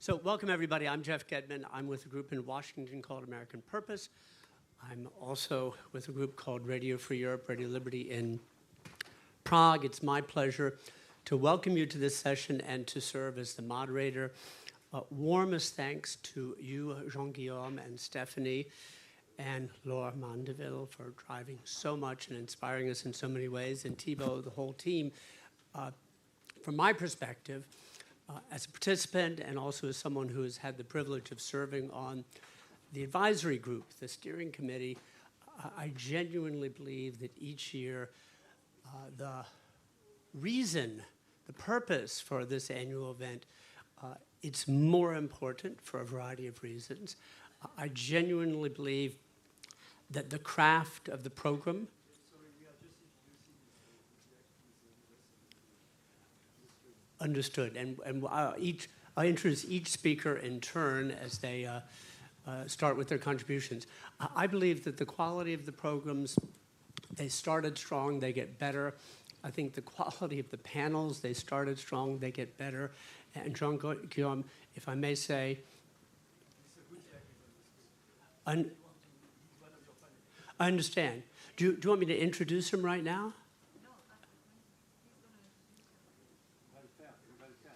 So welcome, everybody. I'm Jeff Gedmin. I'm with a group in Washington called American Purpose. I'm also with a group called Radio Free Europe, Radio Liberty in Prague. It's my pleasure to welcome you to this session and to serve as the moderator. Warmest thanks to you, Jean-Guillaume and Stephanie and Laure Mandeville for driving so much and inspiring us in so many ways, and Thibaut, the whole team. From my perspective, as a participant and also as someone who has had the privilege of serving on the advisory group, the steering committee, I genuinely believe that each year the reason, the purpose for this annual event, it's more important for a variety of reasons. I genuinely believe that the craft of the program understood, and I introduce each speaker in turn as they start with their contributions. I believe that the quality of the programs, they started strong, they get better. I think the quality of the panels, they started strong, they get better. And Jean-Guillaume, if I may say, I understand. Do you want me to introduce him right now?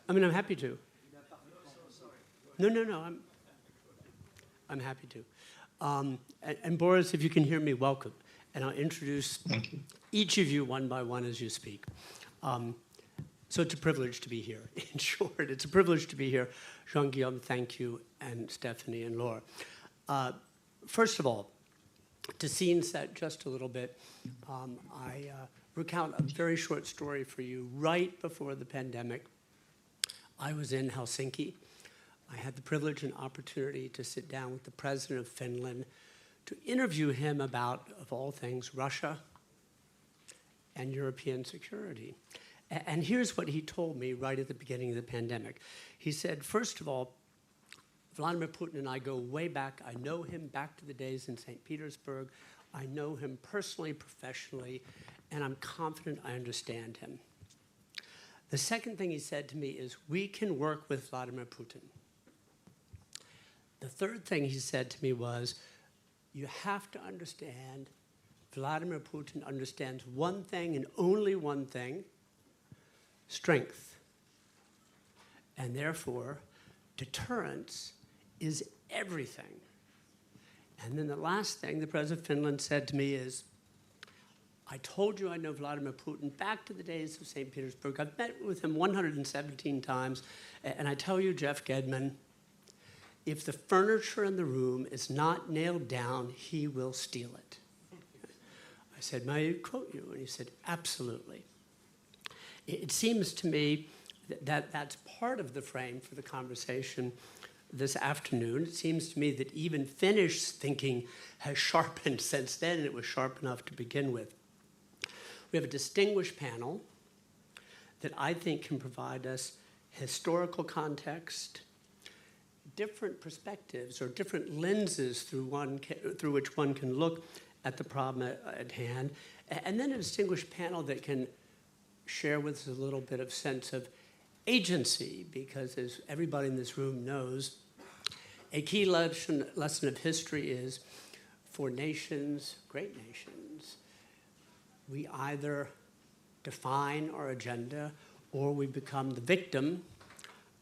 I mean, I'm happy to. No, I'm happy to. And Borys, if you can hear me, welcome. And I'll introduce each of you one by one as you speak. So it's a privilege to be here. In short, it's a privilege to be here. Jean-Guillaume, thank you, and Stephanie and Laure. First of all, to scene set just a little bit, I recount a very short story for you. Right before the pandemic, I was in Helsinki. I had the privilege and opportunity to sit down with the president of Finland to interview him about, of all things, Russia and European security. And here's what he told me right at the beginning of the pandemic. He said, first of all, Vladimir Putin and I go way back. I know him back to the days in St. Petersburg. I know him personally, professionally, and I'm confident I understand him. The second thing he said to me is, we can work with Vladimir Putin. The third thing he said to me was, you have to understand, Vladimir Putin understands one thing and only one thing, strength. And therefore, deterrence is everything. And then the last thing the president of Finland said to me is, I told you I know Vladimir Putin back to the days of St. Petersburg. I've met with him 117 times. And I tell you, Jeff Gedmin, if the furniture in the room is not nailed down, he will steal it. I said, may I quote you? And he said, absolutely. It seems to me that that's part of the frame for the conversation this afternoon. It seems to me that even Finnish thinking has sharpened since then, and it was sharp enough to begin with. We have a distinguished panel that I think can provide us historical context, different perspectives or different lenses through which one can look at the problem at hand, and then a distinguished panel that can share with us a little bit of sense of agency, because as everybody in this room knows, a key lesson of history is for nations, great nations, we either define our agenda or we become the victim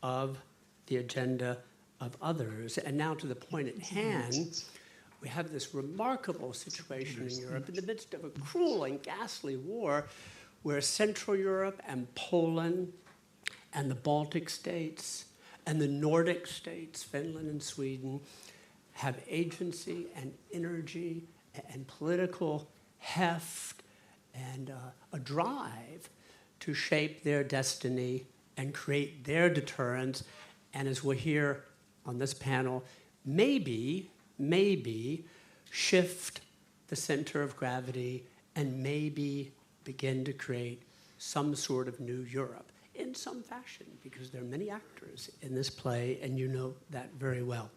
of the agenda of others. And now to the point at hand, we have this remarkable situation in Europe in the midst of a cruel and ghastly war where Central Europe and Poland and the Baltic states and the Nordic states, Finland and Sweden, have agency and energy and political heft and a drive to shape their destiny and create their deterrence. And as we'll hear on this panel, maybe shift the center of gravity and maybe begin to create some sort of new Europe in some fashion, because there are many actors in this play, and you know that very well.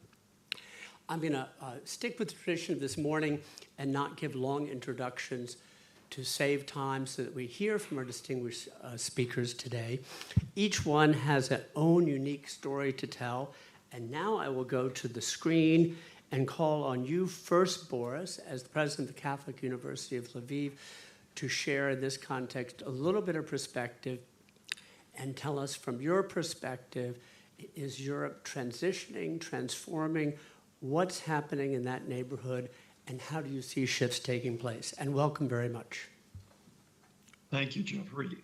I'm going to stick with the tradition of this morning and not give long introductions to save time so that we hear from our distinguished speakers today. Each one has their own unique story to tell, And now I will go to the screen and call on you first, Borys, as the president of the Catholic University of Lviv, to share in this context a little bit of perspective and tell us from your perspective, is Europe transitioning, transforming? What's happening in that neighborhood, and how do you see shifts taking place? And welcome very much. Thank you, Jeffrey.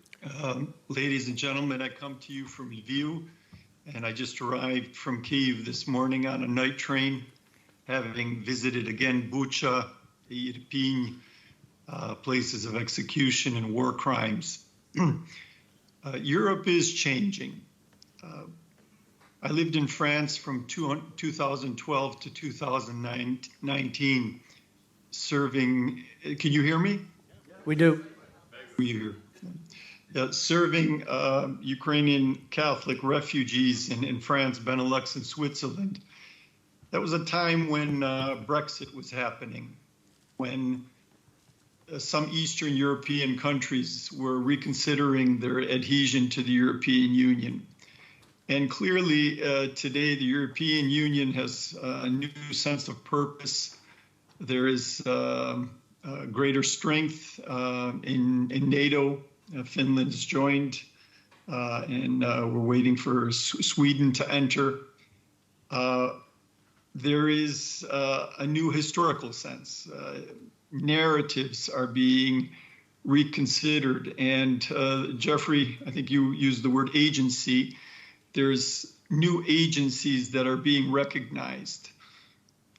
Ladies and gentlemen, I come to you from Lviv, and I just arrived from Kyiv this morning on a night train, having visited again Bucha, Irpin, places of execution and war crimes. Europe is changing. I lived in France from 2012 to 2019, serving, can you hear me? We do. Serving Ukrainian Catholic refugees in France, Benelux, and Switzerland. That was a time when Brexit was happening, when some Eastern European countries were reconsidering their adhesion to the European Union. And clearly, today, the European Union has a new sense of purpose. There is greater strength in NATO. Finland's joined, and we're waiting for Sweden to enter. There is a new historical sense. Narratives are being reconsidered. And Jeffrey, I think you used the word agency. There's new agencies that are being recognized.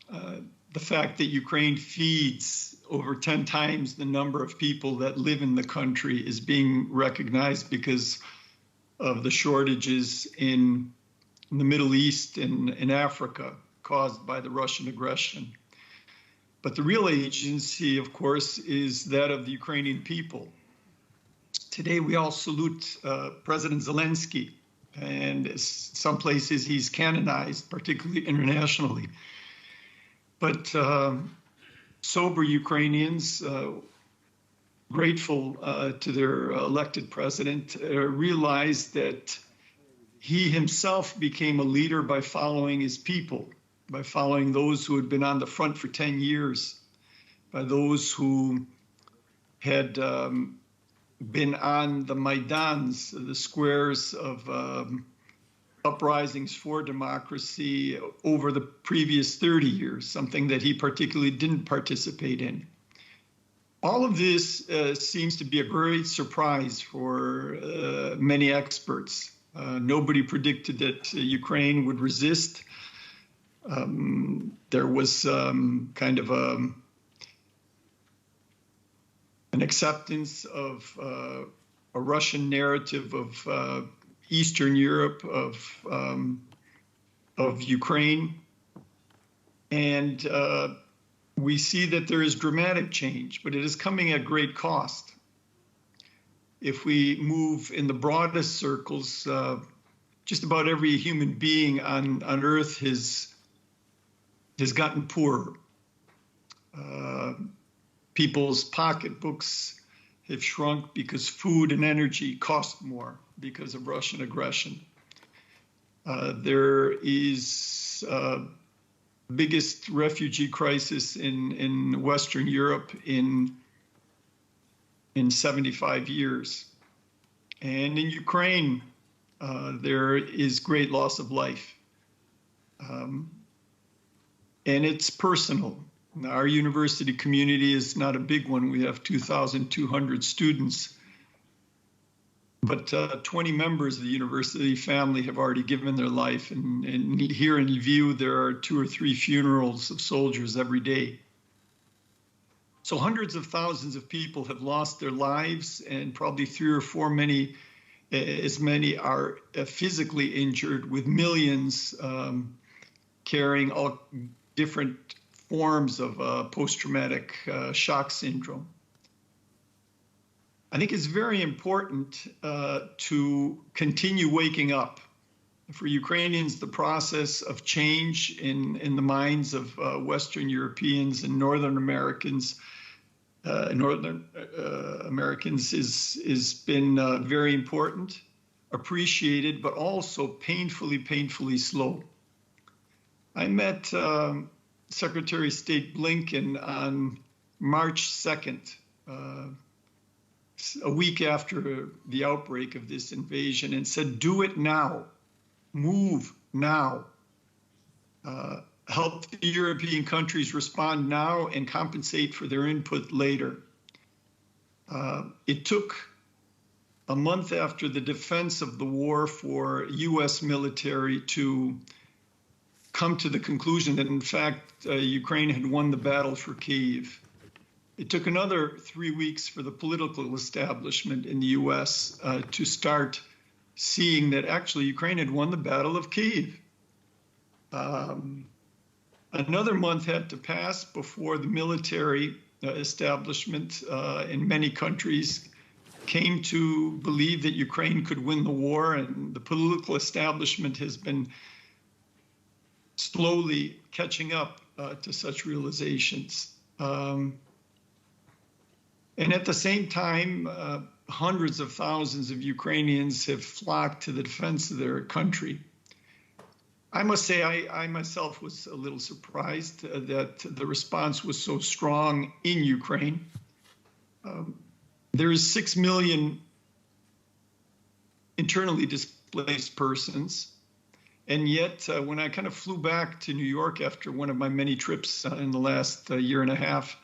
The fact that Ukraine feeds over 10 times the number of people that live in the country is being recognized because of the shortages in the Middle East and in Africa caused by the Russian aggression. But the real agency, of course, is that of the Ukrainian people. Today, we all salute President Zelensky, and some places he's canonized, particularly internationally. But sober Ukrainians, grateful to their elected president, realize that he himself became a leader by following his people, by following those who had been on the front for 10 years, by those who had been on the Maidans, the squares of uprisings for democracy over the previous 30 years, something that he particularly didn't participate in. All of this seems to be a great surprise for many experts. Nobody predicted that Ukraine would resist. There was kind of an acceptance of a Russian narrative of Eastern Europe, of Ukraine. And we see that there is dramatic change, but it is coming at great cost. If we move in the broadest circles, just about every human being on Earth has gotten poorer. People's pocketbooks have shrunk because food and energy cost more because of Russian aggression. There is biggest refugee crisis in Western Europe in 75 years. And in Ukraine, there is great loss of life. And it's personal. Our university community is not a big one. We have 2,200 students. But 20 members of the university family have already given their life. And here in Lviv, there are 2 or 3 funerals of soldiers every day. So hundreds of thousands of people have lost their lives, and probably 3 or 4 as many are physically injured, with millions carrying all different forms of post-traumatic shock syndrome. I think it's very important to continue waking up. For Ukrainians, the process of change in the minds of Western Europeans and Northern Americans has been very important, appreciated, but also painfully slow. I met Secretary of State Blinken on March 2nd, a week after the outbreak of this invasion, and said, do it now, move now, help the European countries respond now and compensate for their input later. It took a month after the defense of the war for US military to come to the conclusion that, in fact, Ukraine had won the battle for Kyiv. It took another 3 weeks for the political establishment in the US to start seeing that actually Ukraine had won the Battle of Kyiv. Another month had to pass before the military establishment in many countries came to believe that Ukraine could win the war, and the political establishment has been slowly catching up to such realizations. And at the same time, hundreds of thousands of Ukrainians have flocked to the defense of their country. I must say, I myself was a little surprised that the response was so strong in Ukraine. There is 6 million internally displaced persons. And yet, when I kind of flew back to New York after one of my many trips in the last year and a half,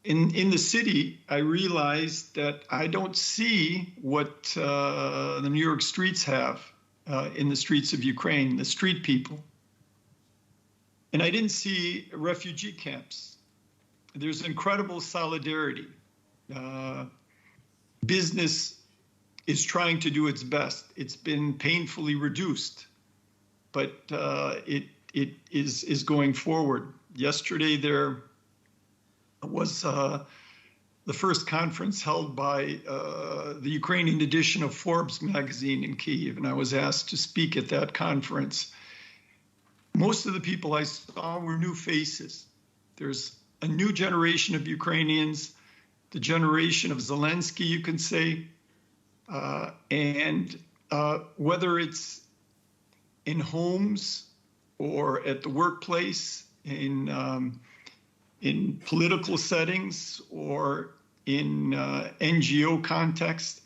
in the city, I realized that I don't see what the New York streets have in the streets of Ukraine, the street people. And I didn't see refugee camps. There's incredible solidarity. Business is trying to do its best. It's been painfully reduced, but it is going forward. Yesterday there was the first conference held by the Ukrainian edition of Forbes magazine in Kyiv, and I was asked to speak at that conference. Most of the people I saw were new faces. There's a new generation of Ukrainians, the generation of Zelensky, you can say, and whether it's in homes or at the workplace, in political settings or in NGO context,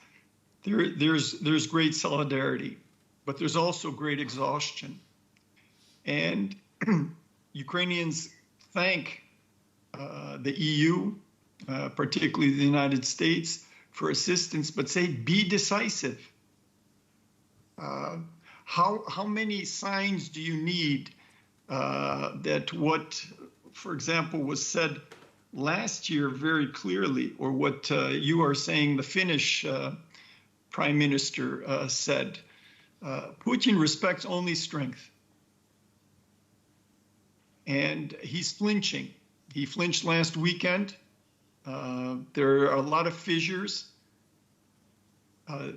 there's great solidarity, but there's also great exhaustion. And Ukrainians thank the EU, particularly the United States, for assistance, but say, be decisive. How many signs do you need that what, for example, was said last year very clearly, or what you are saying the Finnish prime minister said, Putin respects only strength. And he's flinching. He flinched last weekend. There are a lot of fissures.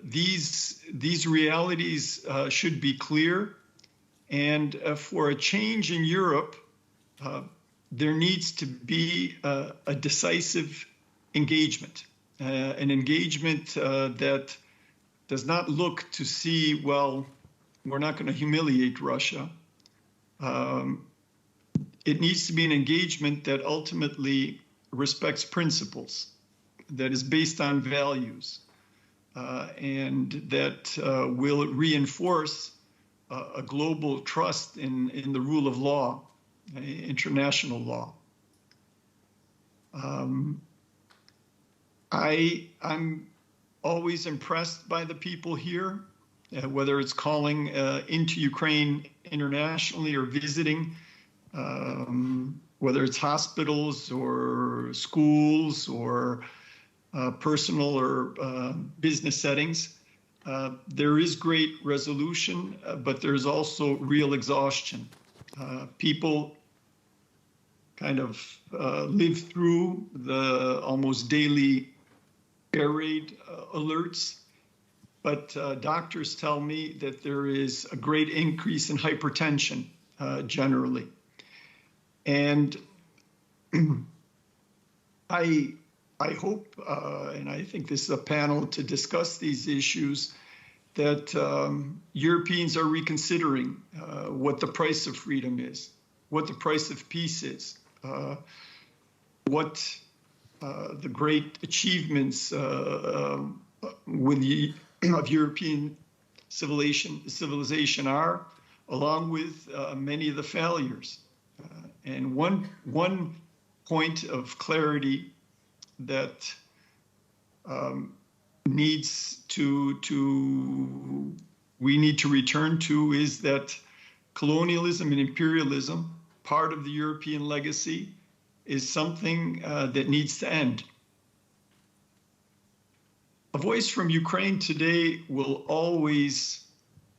These realities should be clear. And for a change in Europe, there needs to be a decisive engagement, an engagement that does not look to see, well, we're not going to humiliate Russia. It needs to be an engagement that ultimately respects principles, that is based on values, and that will reinforce a global trust in the rule of law, international law. I'm always impressed by the people here, whether it's calling into Ukraine internationally or visiting, whether it's hospitals or schools or personal or business settings. There is great resolution, but there's also real exhaustion. People kind of live through the almost daily air raid alerts, but doctors tell me that there is a great increase in hypertension generally. And I hope, and I think this is a panel to discuss these issues, that Europeans are reconsidering what the price of freedom is, what the price of peace is, what the great achievements of European civilization are, along with many of the failures. And one point of clarity that we need to return to is that colonialism and imperialism, part of the European legacy, is something that needs to end. A voice from Ukraine today will always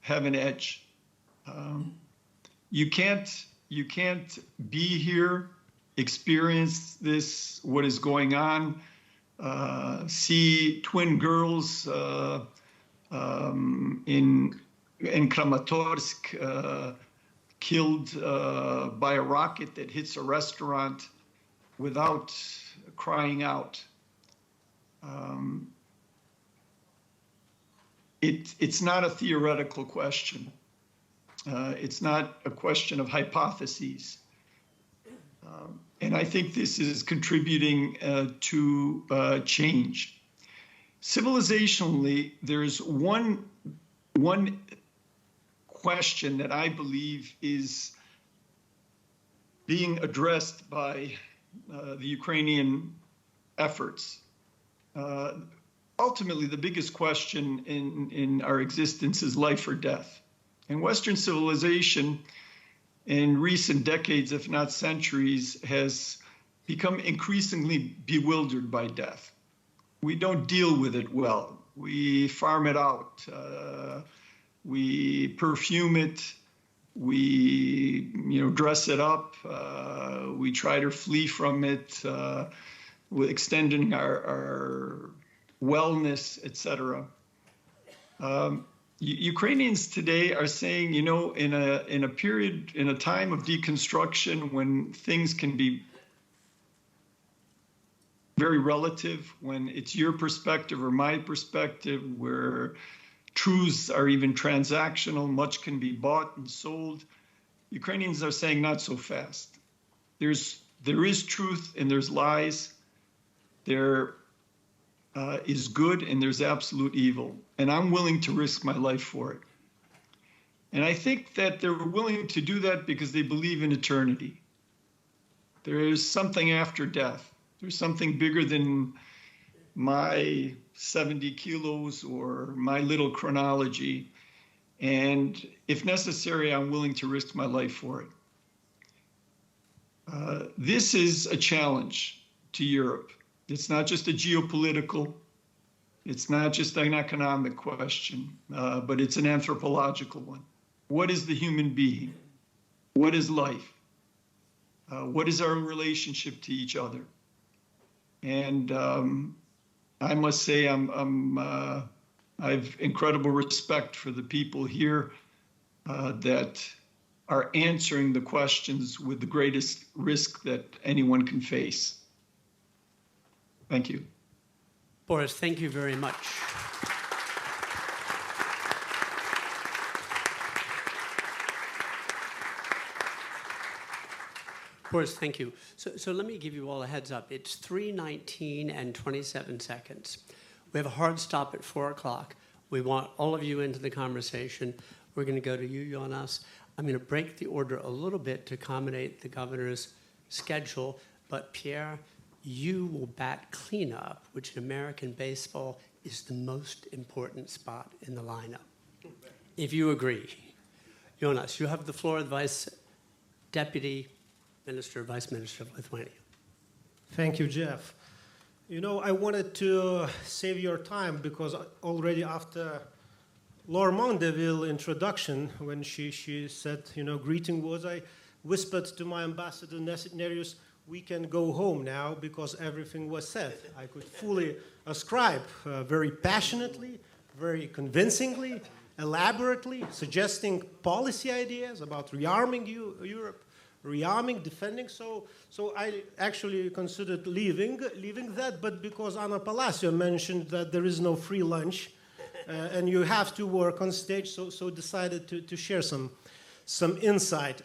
have an edge. You can't be here, experience this, what is going on, see twin girls in Kramatorsk killed by a rocket that hits a restaurant without crying out. It's not a theoretical question. It's not a question of hypotheses. And I think this is contributing to change. Civilizationally, there's one question that I believe is being addressed by the Ukrainian efforts. Ultimately, the biggest question in our existence is life or death. And Western civilization in recent decades, if not centuries, has become increasingly bewildered by death. We don't deal with it well. We farm it out. We perfume it. We dress it up. We try to flee from it, with extending our wellness, etc. Ukrainians today are saying, in a period, in a time of deconstruction, when things can be very relative, when it's your perspective or my perspective, where truths are even transactional, much can be bought and sold, Ukrainians are saying not so fast. There is truth and there's lies. There is good and there's absolute evil. And I'm willing to risk my life for it. And I think that they're willing to do that because they believe in eternity. There is something after death. There's something bigger than my 70 kilos or my little chronology. And if necessary, I'm willing to risk my life for it. This is a challenge to Europe. It's not just a geopolitical, it's not just an economic question, but it's an anthropological one. What is the human being? What is life? What is our relationship to each other? And I must say I have incredible respect for the people here that are answering the questions with the greatest risk that anyone can face. Thank you. Borys, thank you very much. Borys, thank you. So let me give you all a heads up. It's 3:19 and 27 seconds. We have a hard stop at 4 o'clock. We want all of you into the conversation. We're going to go to you, Jonas. I'm going to break the order a little bit to accommodate the governor's schedule, but Pierre, you will bat cleanup, which in American baseball is the most important spot in the lineup. If you agree. Jonas, you have the floor, the Vice Minister of Lithuania. Thank you, Jeff. I wanted to save your time because already after Laura Mondeville's introduction, when she said, greeting words, I whispered to my ambassador, Nereus, we can go home now because everything was said. I could fully ascribe very passionately, very convincingly, elaborately, suggesting policy ideas about rearming Europe, rearming, defending. So I actually considered leaving that, but because Anna Palacio mentioned that there is no free lunch and you have to work on stage, so decided to share some insight.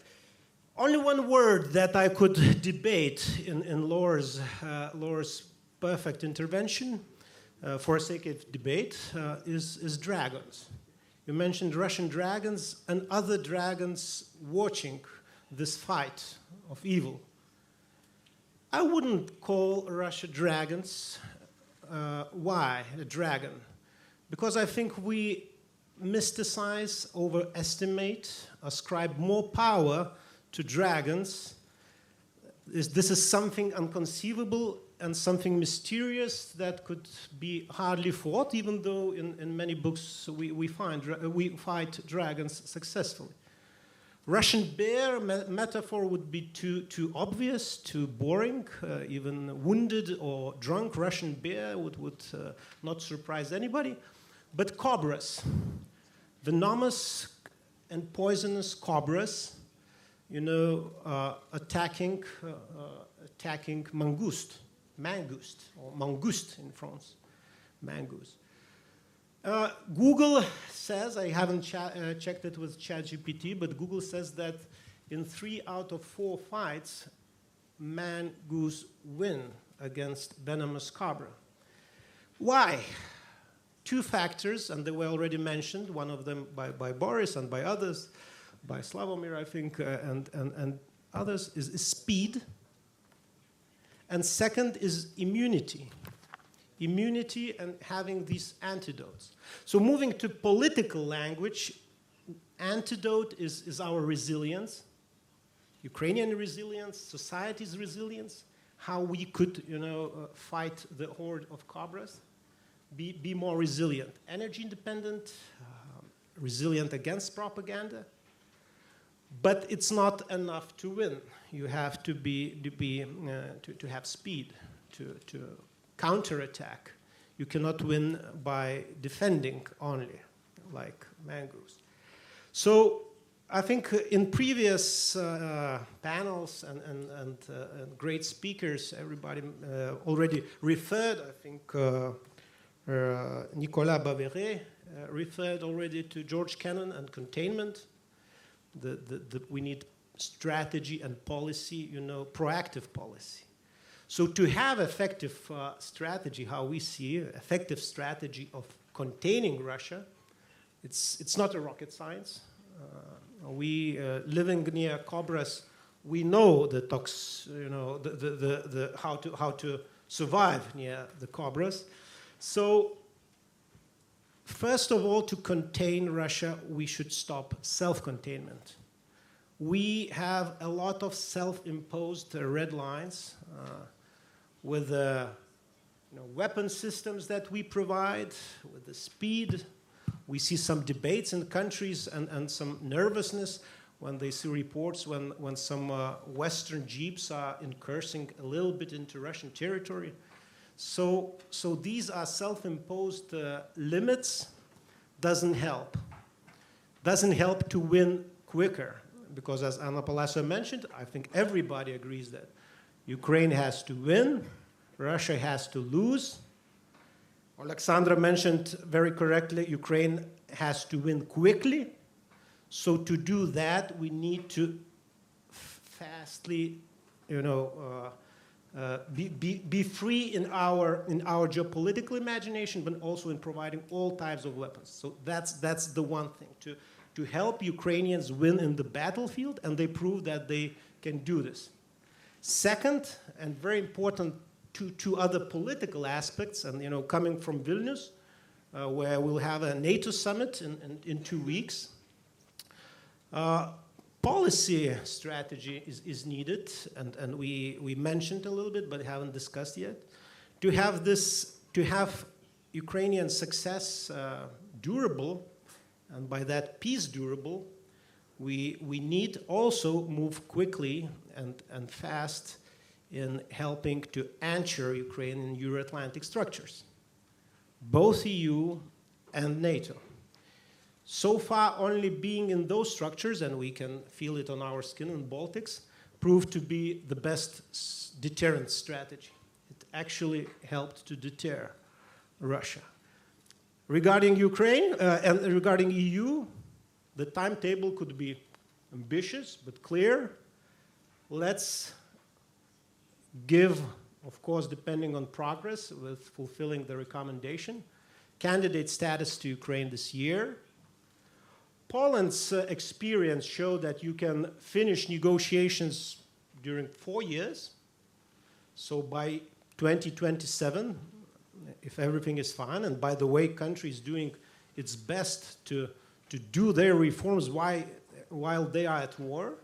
Only one word that I could debate in Laura's perfect intervention, for sake of debate, is dragons. You mentioned Russian dragons and other dragons watching this fight of evil. I wouldn't call Russia dragons. Why a dragon? Because I think we mysticize, overestimate, ascribe more power to dragons. This is something unconceivable and something mysterious that could be hardly fought, even though in many books we fight dragons successfully. Russian bear metaphor would be too obvious, too boring. Even wounded or drunk Russian bear would not surprise anybody. But cobras, venomous and poisonous cobras, attacking mangouste or mangouste in France, mangouste. Google says, I haven't checked it with ChatGPT, but Google says that in 3 out of 4 fights, man-goose win against venomous cobra. Why? 2 factors, and they were already mentioned, one of them by Borys and by others, by Slavomir, I think, and others, is speed. And second is immunity. Immunity and having these antidotes. So moving to political language, antidote is our resilience, Ukrainian resilience, society's resilience, how we could fight the horde of cobras, be more resilient, energy independent, resilient against propaganda. But it's not enough to win. You have to have speed to counterattack. You cannot win by defending only, like mangoes. So I think in previous panels and great speakers, everybody already referred, I think Nicolas Baveret referred already to George Kennan and containment. We need strategy and policy, proactive policy. So to have effective strategy, how we see effective strategy of containing Russia, it's not a rocket science. We living near cobras, we know the how to survive near the cobras. So first of all, to contain Russia, we should stop self-containment. We have a lot of self-imposed red lines with the weapon systems that we provide, with the speed. We see some debates in countries and some nervousness when they see reports when some Western jeeps are incursing a little bit into Russian territory. So these are self-imposed limits. Doesn't help. Doesn't help to win quicker. Because as Anna Palacio mentioned, I think everybody agrees that Ukraine has to win, Russia has to lose. Alexandra mentioned very correctly, Ukraine has to win quickly. So to do that, we need to fastly, be free in our geopolitical imagination, but also in providing all types of weapons. So that's the one thing, to help Ukrainians win in the battlefield, and they prove that they can do this. Second, and very important, two other political aspects, and coming from Vilnius, where we'll have a NATO summit in 2 weeks. Policy strategy is needed, and we mentioned a little bit, but haven't discussed yet. To have Ukrainian success durable, and by that peace durable, we need also move quickly and fast in helping to anchor Ukraine in Euro-Atlantic structures, both EU and NATO. So far, only being in those structures, and we can feel it on our skin in Baltics, proved to be the best deterrent strategy. It actually helped to deter Russia. Regarding Ukraine and regarding EU, the timetable could be ambitious but clear. Let's give, of course, depending on progress with fulfilling the recommendation, candidate status to Ukraine this year. Poland's experience showed that you can finish negotiations during 4 years. So by 2027, if everything is fine, and by the way, country is doing its best to do their reforms while they are at war,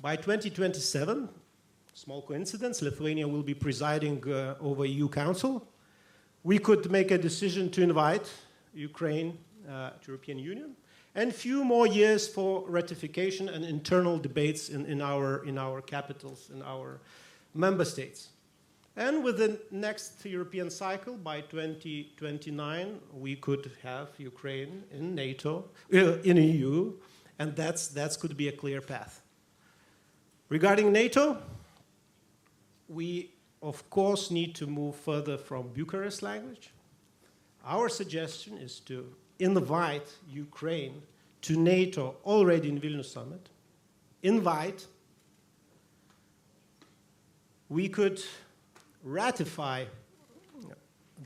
by 2027, small coincidence, Lithuania will be presiding over EU Council. We could make a decision to invite Ukraine to European Union, and few more years for ratification and internal debates in our capitals, in our member states. And with the next European cycle, by 2029, we could have Ukraine in NATO, in EU, and that could be a clear path. Regarding NATO, we, of course, need to move further from Bucharest language. Our suggestion is to invite Ukraine to NATO already in Vilnius summit. Invite. We could ratify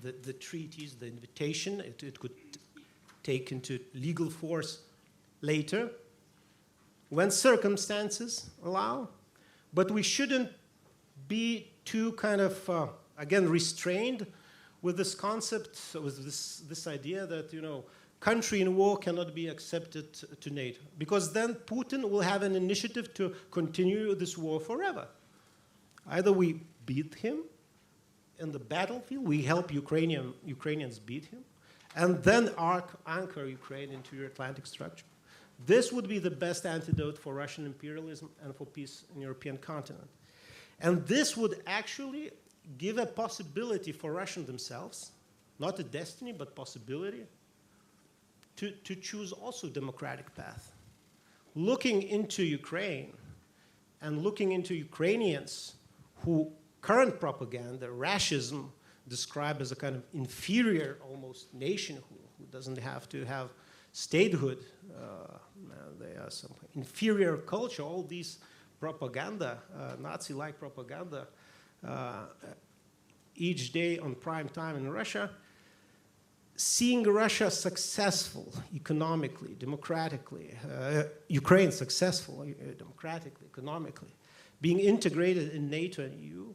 the treaties, the invitation. It could take into legal force later when circumstances allow. But we shouldn't be too kind of, again, restrained with this concept, with this idea that, country in war cannot be accepted to NATO. Because then Putin will have an initiative to continue this war forever. Either we beat him in the battlefield, we help Ukrainians beat him, and then anchor Ukraine into your Atlantic structure. This would be the best antidote for Russian imperialism and for peace in the European continent. And this would actually give a possibility for Russians themselves, not a destiny, but possibility, to choose also democratic path. Looking into Ukraine and looking into Ukrainians who current propaganda, racism, described as a kind of inferior almost nation who doesn't have to have statehood, they are some inferior culture, all these propaganda, Nazi-like propaganda, each day on prime time in Russia, seeing Russia successful economically, democratically, Ukraine successful democratically, economically, being integrated in NATO and EU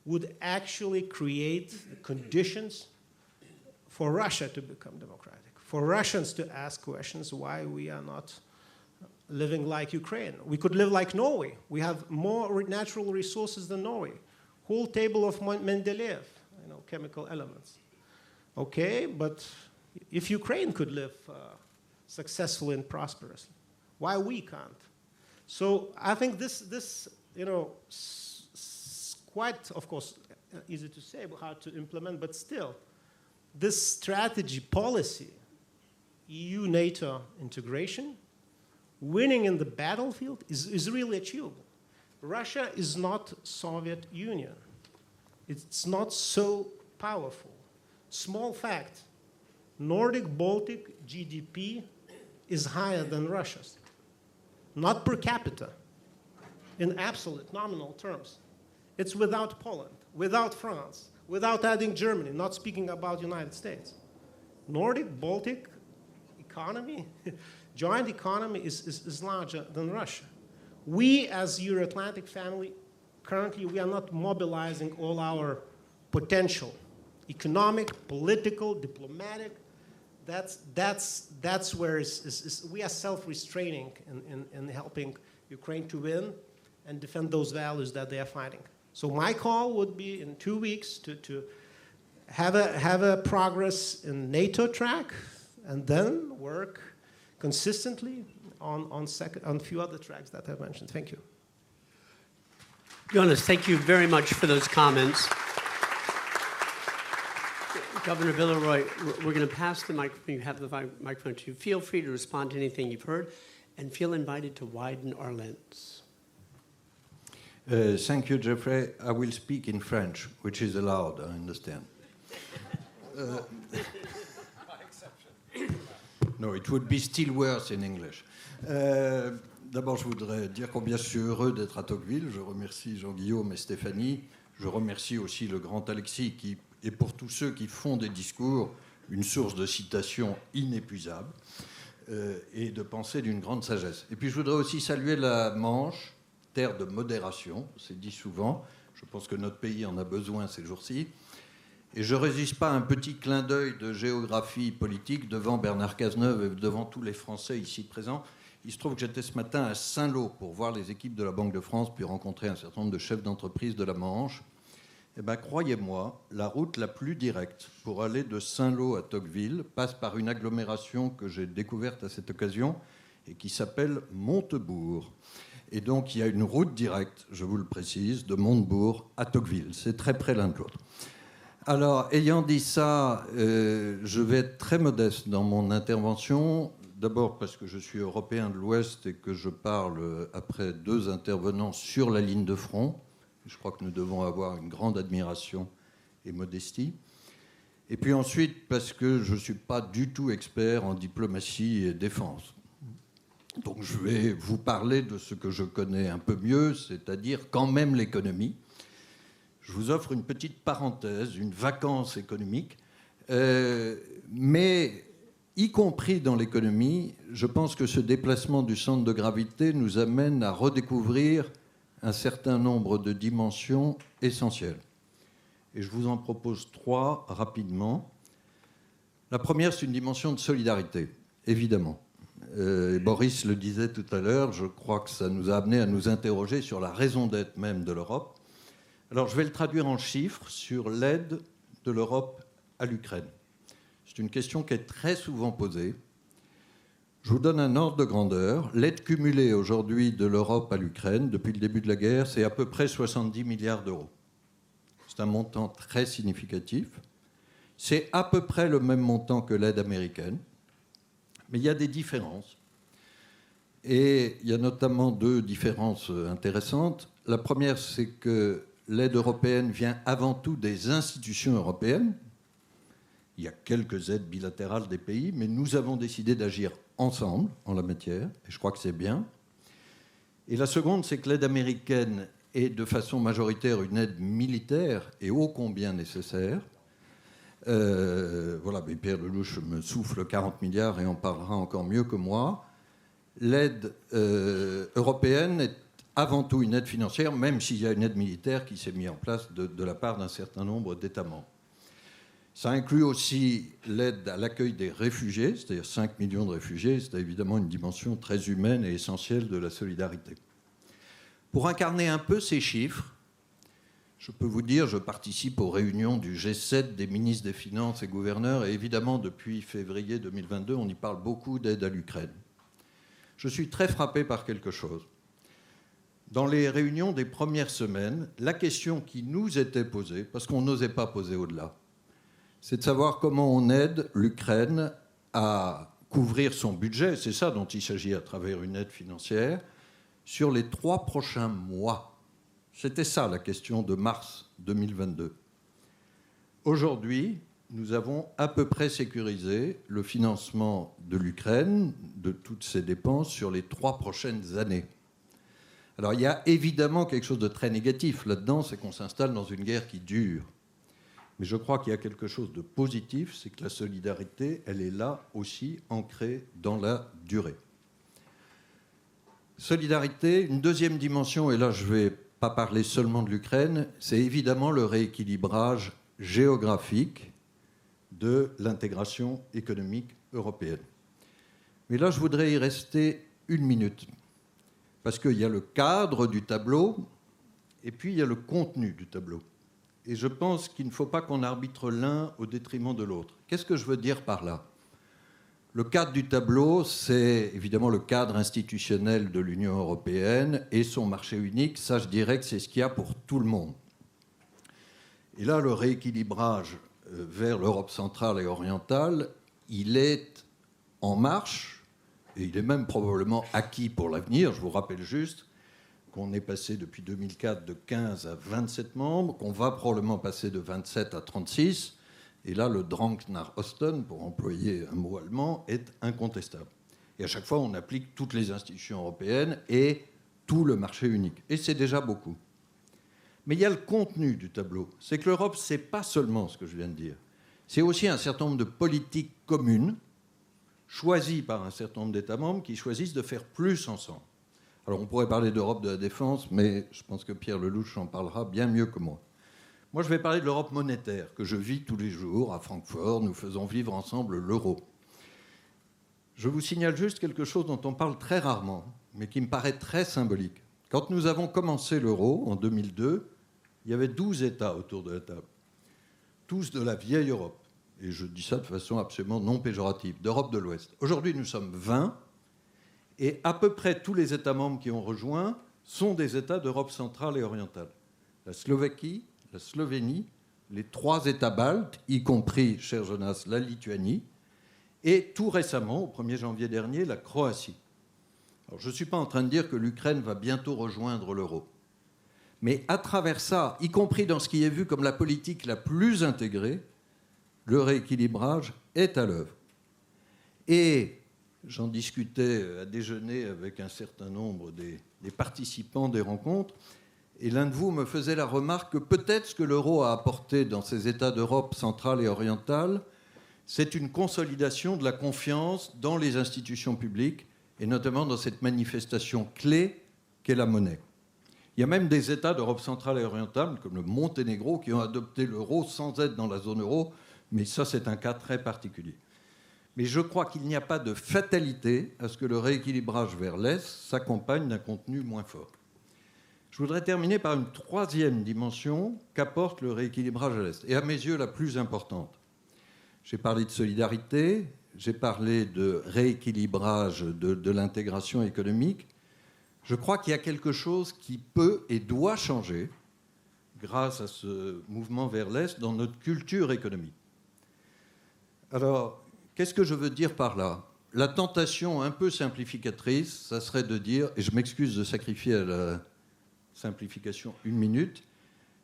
would actually create conditions for Russia to become democratic, for Russians to ask questions why we are not living like Ukraine. We could live like Norway. We have more natural resources than Norway. Whole table of Mendeleev, chemical elements. Okay, but if Ukraine could live successfully and prosperously, why we can't? So I think this quite, of course, easy to say, but hard to implement, but still, this strategy, policy, EU-NATO integration, winning in the battlefield is really achievable. Russia is not Soviet Union. It's not so powerful. Small fact, Nordic-Baltic GDP is higher than Russia's. Not per capita, in absolute nominal terms. It's without Poland, without France, without adding Germany, not speaking about United States. Nordic-Baltic economy, joint economy is larger than Russia. We, as Euro-Atlantic family, currently we are not mobilizing all our potential, economic, political, diplomatic. That's where we are self-restraining in helping Ukraine to win and defend those values that they are fighting. So my call would be in 2 weeks to have a progress in NATO track and then work consistently on a few other tracks that I mentioned. Thank you. Jonas, thank you very much for those comments. Governor Villeroy, we're going to pass the microphone. You have the microphone to you. Feel free to respond to anything you've heard and feel invited to widen our lens. Thank you, Jeffrey. I will speak in French, which is allowed, I understand. By exception. No, it would be still worse in English. D'abord, je voudrais dire combien je suis heureux d'être à Tocqueville. Je remercie Jean-Guillaume et Stéphanie. Je remercie aussi le grand Alexis, qui est pour tous ceux qui font des discours une source de citations inépuisable et de pensée d'une grande sagesse. Et puis, je voudrais aussi saluer la Manche, terre de modération, c'est dit souvent. Je pense que notre pays en a besoin ces jours-ci. Et je ne résiste pas à un petit clin d'œil de géographie politique devant Bernard Cazeneuve et devant tous les Français ici présents. Il se trouve que j'étais ce matin à Saint-Lô pour voir les équipes de la Banque de France, puis rencontrer un certain nombre de chefs d'entreprise de la Manche. Eh bien, croyez-moi, la route la plus directe pour aller de Saint-Lô à Tocqueville passe par une agglomération que j'ai découverte à cette occasion et qui s'appelle Montebourg. Et donc, il y a une route directe, je vous le précise, de Montebourg à Tocqueville. C'est très près l'un de l'autre. Alors, ayant dit ça, je vais être très modeste dans mon intervention. D'abord parce que je suis européen de l'Ouest et que je parle après 2 intervenants sur la ligne de front. Je crois que nous devons avoir une grande admiration et modestie. Et puis ensuite parce que je ne suis pas du tout expert en diplomatie et défense. Donc je vais vous parler de ce que je connais un peu mieux, c'est-à-dire quand même l'économie. Je vous offre une petite parenthèse, une vacance économique, mais y compris dans l'économie, je pense que ce déplacement du centre de gravité nous amène à redécouvrir un certain nombre de dimensions essentielles. Et je vous en propose 3 rapidement. La première, c'est une dimension de solidarité, évidemment. Borys le disait tout à l'heure, je crois que ça nous a amené à nous interroger sur la raison d'être même de l'Europe. Alors, je vais le traduire en chiffres sur l'aide de l'Europe à l'Ukraine. C'est une question qui est très souvent posée. Je vous donne un ordre de grandeur. L'aide cumulée aujourd'hui de l'Europe à l'Ukraine, depuis le début de la guerre, c'est à peu près 70 milliards d'euros. C'est un montant très significatif. C'est à peu près le même montant que l'aide américaine. Mais il y a des différences. Et il y a notamment 2 différences intéressantes. La première, c'est que l'aide européenne vient avant tout des institutions européennes. Il y a quelques aides bilatérales des pays, mais nous avons décidé d'agir ensemble en la matière, et je crois que c'est bien. Et la seconde, c'est que l'aide américaine est de façon majoritaire une aide militaire et ô combien nécessaire. Voilà, mais Pierre Lellouche me souffle 40 milliards et en parlera encore mieux que moi. L'aide européenne est avant tout une aide financière, même s'il y a une aide militaire qui s'est mise en place de la part d'un certain nombre d'États membres. Ça inclut aussi l'aide à l'accueil des réfugiés, c'est-à-dire 5 millions de réfugiés. C'est évidemment une dimension très humaine et essentielle de la solidarité. Pour incarner un peu ces chiffres, je peux vous dire, je participe aux réunions du G7 des ministres des Finances et gouverneurs, et évidemment, depuis février 2022, on y parle beaucoup d'aide à l'Ukraine. Je suis très frappé par quelque chose. Dans les réunions des premières semaines, la question qui nous était posée, parce qu'on n'osait pas poser au-delà, c'est de savoir comment on aide l'Ukraine à couvrir son budget, c'est ça dont il s'agit à travers une aide financière, sur les 3 prochains mois. C'était ça la question de mars 2022. Aujourd'hui, nous avons à peu près sécurisé le financement de l'Ukraine, de toutes ses dépenses, sur les 3 prochaines années. Alors il y a évidemment quelque chose de très négatif là-dedans, c'est qu'on s'installe dans une guerre qui dure. Mais je crois qu'il y a quelque chose de positif, c'est que la solidarité, elle est là aussi, ancrée dans la durée. Solidarité, une deuxième dimension, et là je ne vais pas parler seulement de l'Ukraine, c'est évidemment le rééquilibrage géographique de l'intégration économique européenne. Mais là je voudrais y rester 1 minute, parce qu'il y a le cadre du tableau, et puis il y a le contenu du tableau. Et je pense qu'il ne faut pas qu'on arbitre l'un au détriment de l'autre. Qu'est-ce que je veux dire par là ? Le cadre du tableau, c'est évidemment le cadre institutionnel de l'Union européenne et son marché unique. Ça, je dirais que c'est ce qu'il y a pour tout le monde. Et là, le rééquilibrage vers l'Europe centrale et orientale, il est en marche, et il est même probablement acquis pour l'avenir. Je vous rappelle juste qu'on est passé depuis 2004 de 15 à 27 membres, qu'on va probablement passer de 27 à 36, Et là, le Drang nach Osten, pour employer un mot allemand, est incontestable. Et à chaque fois, on applique toutes les institutions européennes et tout le marché unique. Et c'est déjà beaucoup. Mais il y a le contenu du tableau. C'est que l'Europe, ce n'est pas seulement ce que je viens de dire. C'est aussi un certain nombre de politiques communes choisies par un certain nombre d'États membres qui choisissent de faire plus ensemble. Alors on pourrait parler d'Europe de la défense, mais je pense que Pierre Lellouche en parlera bien mieux que moi. Moi, je vais parler de l'Europe monétaire, que je vis tous les jours à Francfort. Nous faisons vivre ensemble l'euro. Je vous signale juste quelque chose dont on parle très rarement, mais qui me paraît très symbolique. Quand nous avons commencé l'euro, en 2002, il y avait 12 États autour de la table, tous de la vieille Europe. Et je dis ça de façon absolument non péjorative, d'Europe de l'Ouest. Aujourd'hui, nous sommes 20, et à peu près tous les États membres qui ont rejoint sont des États d'Europe centrale et orientale. La Slovaquie, la Slovénie, les 3 États baltes, y compris, cher Jonas, la Lituanie, et tout récemment, au 1er janvier dernier, la Croatie. Alors, je ne suis pas en train de dire que l'Ukraine va bientôt rejoindre l'euro. Mais à travers ça, y compris dans ce qui est vu comme la politique la plus intégrée, le rééquilibrage est à l'œuvre. Et j'en discutais à déjeuner avec un certain nombre des participants des rencontres, et l'un de vous me faisait la remarque que peut-être ce que l'euro a apporté dans ces États d'Europe centrale et orientale, c'est une consolidation de la confiance dans les institutions publiques, et notamment dans cette manifestation clé qu'est la monnaie. Il y a même des États d'Europe centrale et orientale, comme le Monténégro, qui ont adopté l'euro sans être dans la zone euro, mais ça, c'est un cas très particulier. Mais je crois qu'il n'y a pas de fatalité à ce que le rééquilibrage vers l'Est s'accompagne d'un contenu moins fort. Je voudrais terminer par une 3e dimension qu'apporte le rééquilibrage à l'Est, et à mes yeux la plus importante. J'ai parlé de solidarité, j'ai parlé de rééquilibrage de l'intégration économique. Je crois qu'il y a quelque chose qui peut et doit changer grâce à ce mouvement vers l'Est dans notre culture économique. Alors, qu'est-ce que je veux dire par là ? La tentation un peu simplificatrice, ça serait de dire, et je m'excuse de sacrifier à la simplification 1 minute,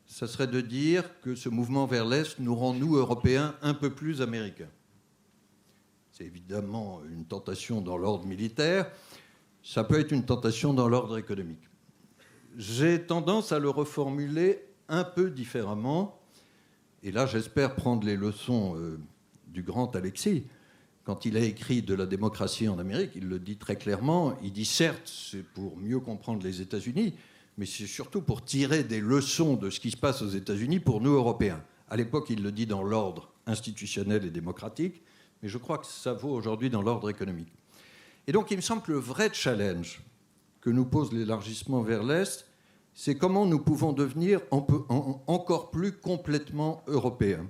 ça serait de dire que ce mouvement vers l'Est nous rend, nous, Européens, un peu plus américains. C'est évidemment une tentation dans l'ordre militaire, ça peut être une tentation dans l'ordre économique. J'ai tendance à le reformuler un peu différemment, et là j'espère prendre les leçons du grand Alexis. Quand il a écrit de la démocratie en Amérique, il le dit très clairement, il dit certes c'est pour mieux comprendre les États-Unis, mais c'est surtout pour tirer des leçons de ce qui se passe aux États-Unis pour nous, Européens. À l'époque, il le dit dans l'ordre institutionnel et démocratique, mais je crois que ça vaut aujourd'hui dans l'ordre économique. Et donc, il me semble que le vrai challenge que nous pose l'élargissement vers l'Est, c'est comment nous pouvons devenir encore plus complètement européens.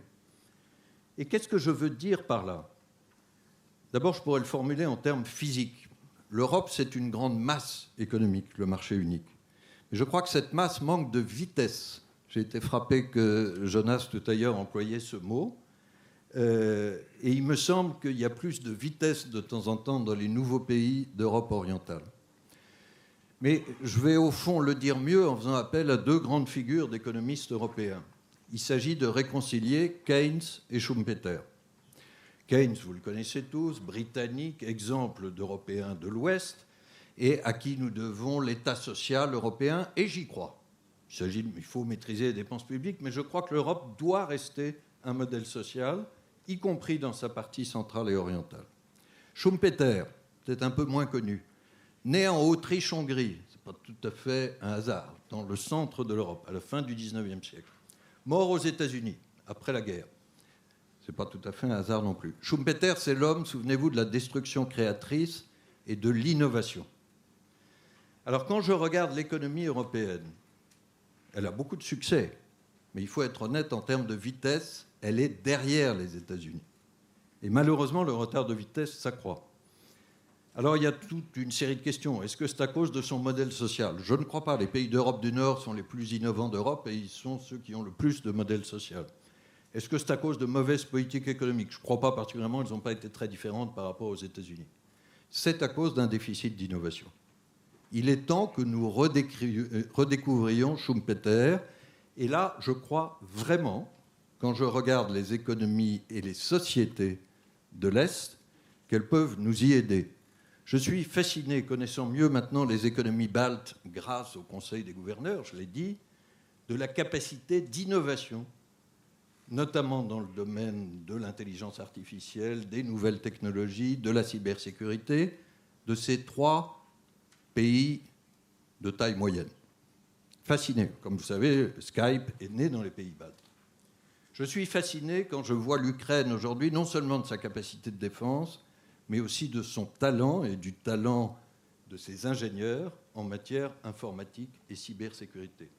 Et qu'est-ce que je veux dire par là ? D'abord, je pourrais le formuler en termes physiques. L'Europe, c'est une grande masse économique, le marché unique. Je crois que cette masse manque de vitesse. J'ai été frappé que Jonas, tout à l'heure, employait ce mot. Et il me semble qu'il y a plus de vitesse de temps en temps dans les nouveaux pays d'Europe orientale. Mais je vais au fond le dire mieux en faisant appel à 2 grandes figures d'économistes européens. Il s'agit de réconcilier Keynes et Schumpeter. Keynes, vous le connaissez tous, britannique, exemple d'Européen de l'Ouest, et à qui nous devons l'État social européen, et j'y crois. Il faut maîtriser les dépenses publiques, mais je crois que l'Europe doit rester un modèle social, y compris dans sa partie centrale et orientale. Schumpeter, peut-être un peu moins connu, né en Autriche-Hongrie, ce n'est pas tout à fait un hasard, dans le centre de l'Europe, à la fin du XIXe siècle. Mort aux États-Unis, après la guerre. Ce n'est pas tout à fait un hasard non plus. Schumpeter, c'est l'homme, souvenez-vous, de la destruction créatrice et de l'innovation. Alors quand je regarde l'économie européenne, elle a beaucoup de succès, mais il faut être honnête en termes de vitesse, elle est derrière les États-Unis. Et malheureusement, le retard de vitesse s'accroît. Alors il y a toute une série de questions. Est-ce que c'est à cause de son modèle social ? Je ne crois pas. Les pays d'Europe du Nord sont les plus innovants d'Europe et ils sont ceux qui ont le plus de modèle social. Est-ce que c'est à cause de mauvaises politiques économiques ? Je ne crois pas particulièrement, elles n'ont pas été très différentes par rapport aux États-Unis. C'est à cause d'un déficit d'innovation. Il est temps que nous redécouvrions Schumpeter. Et là, je crois vraiment quand je regarde les économies et les sociétés de l'Est, qu'elles peuvent nous y aider. Je suis fasciné, connaissant mieux maintenant les économies baltes grâce au Conseil des gouverneurs, je l'ai dit, de la capacité d'innovation, notamment dans le domaine de l'intelligence artificielle, des nouvelles technologies, de la cybersécurité, de ces 3 pays de taille moyenne. Fasciné. Comme vous savez, Skype est né dans les pays baltes. Je suis fasciné quand je vois l'Ukraine aujourd'hui, non seulement de sa capacité de défense, mais aussi de son talent et du talent de ses ingénieurs en matière informatique et cybersécurité.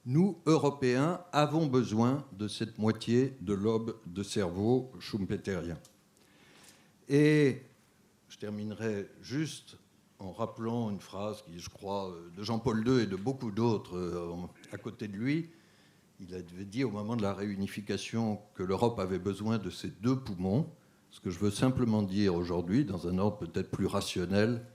Nous, Européens, avons besoin de cette moitié de lobe de cerveau schumpeterien. Et je terminerai juste en rappelant une phrase qui, je crois, de Jean-Paul II et de beaucoup d'autres à côté de lui. Il avait dit au moment de la réunification que l'Europe avait besoin de ses 2 poumons. Ce que je veux simplement dire aujourd'hui, dans un ordre peut-être plus rationnel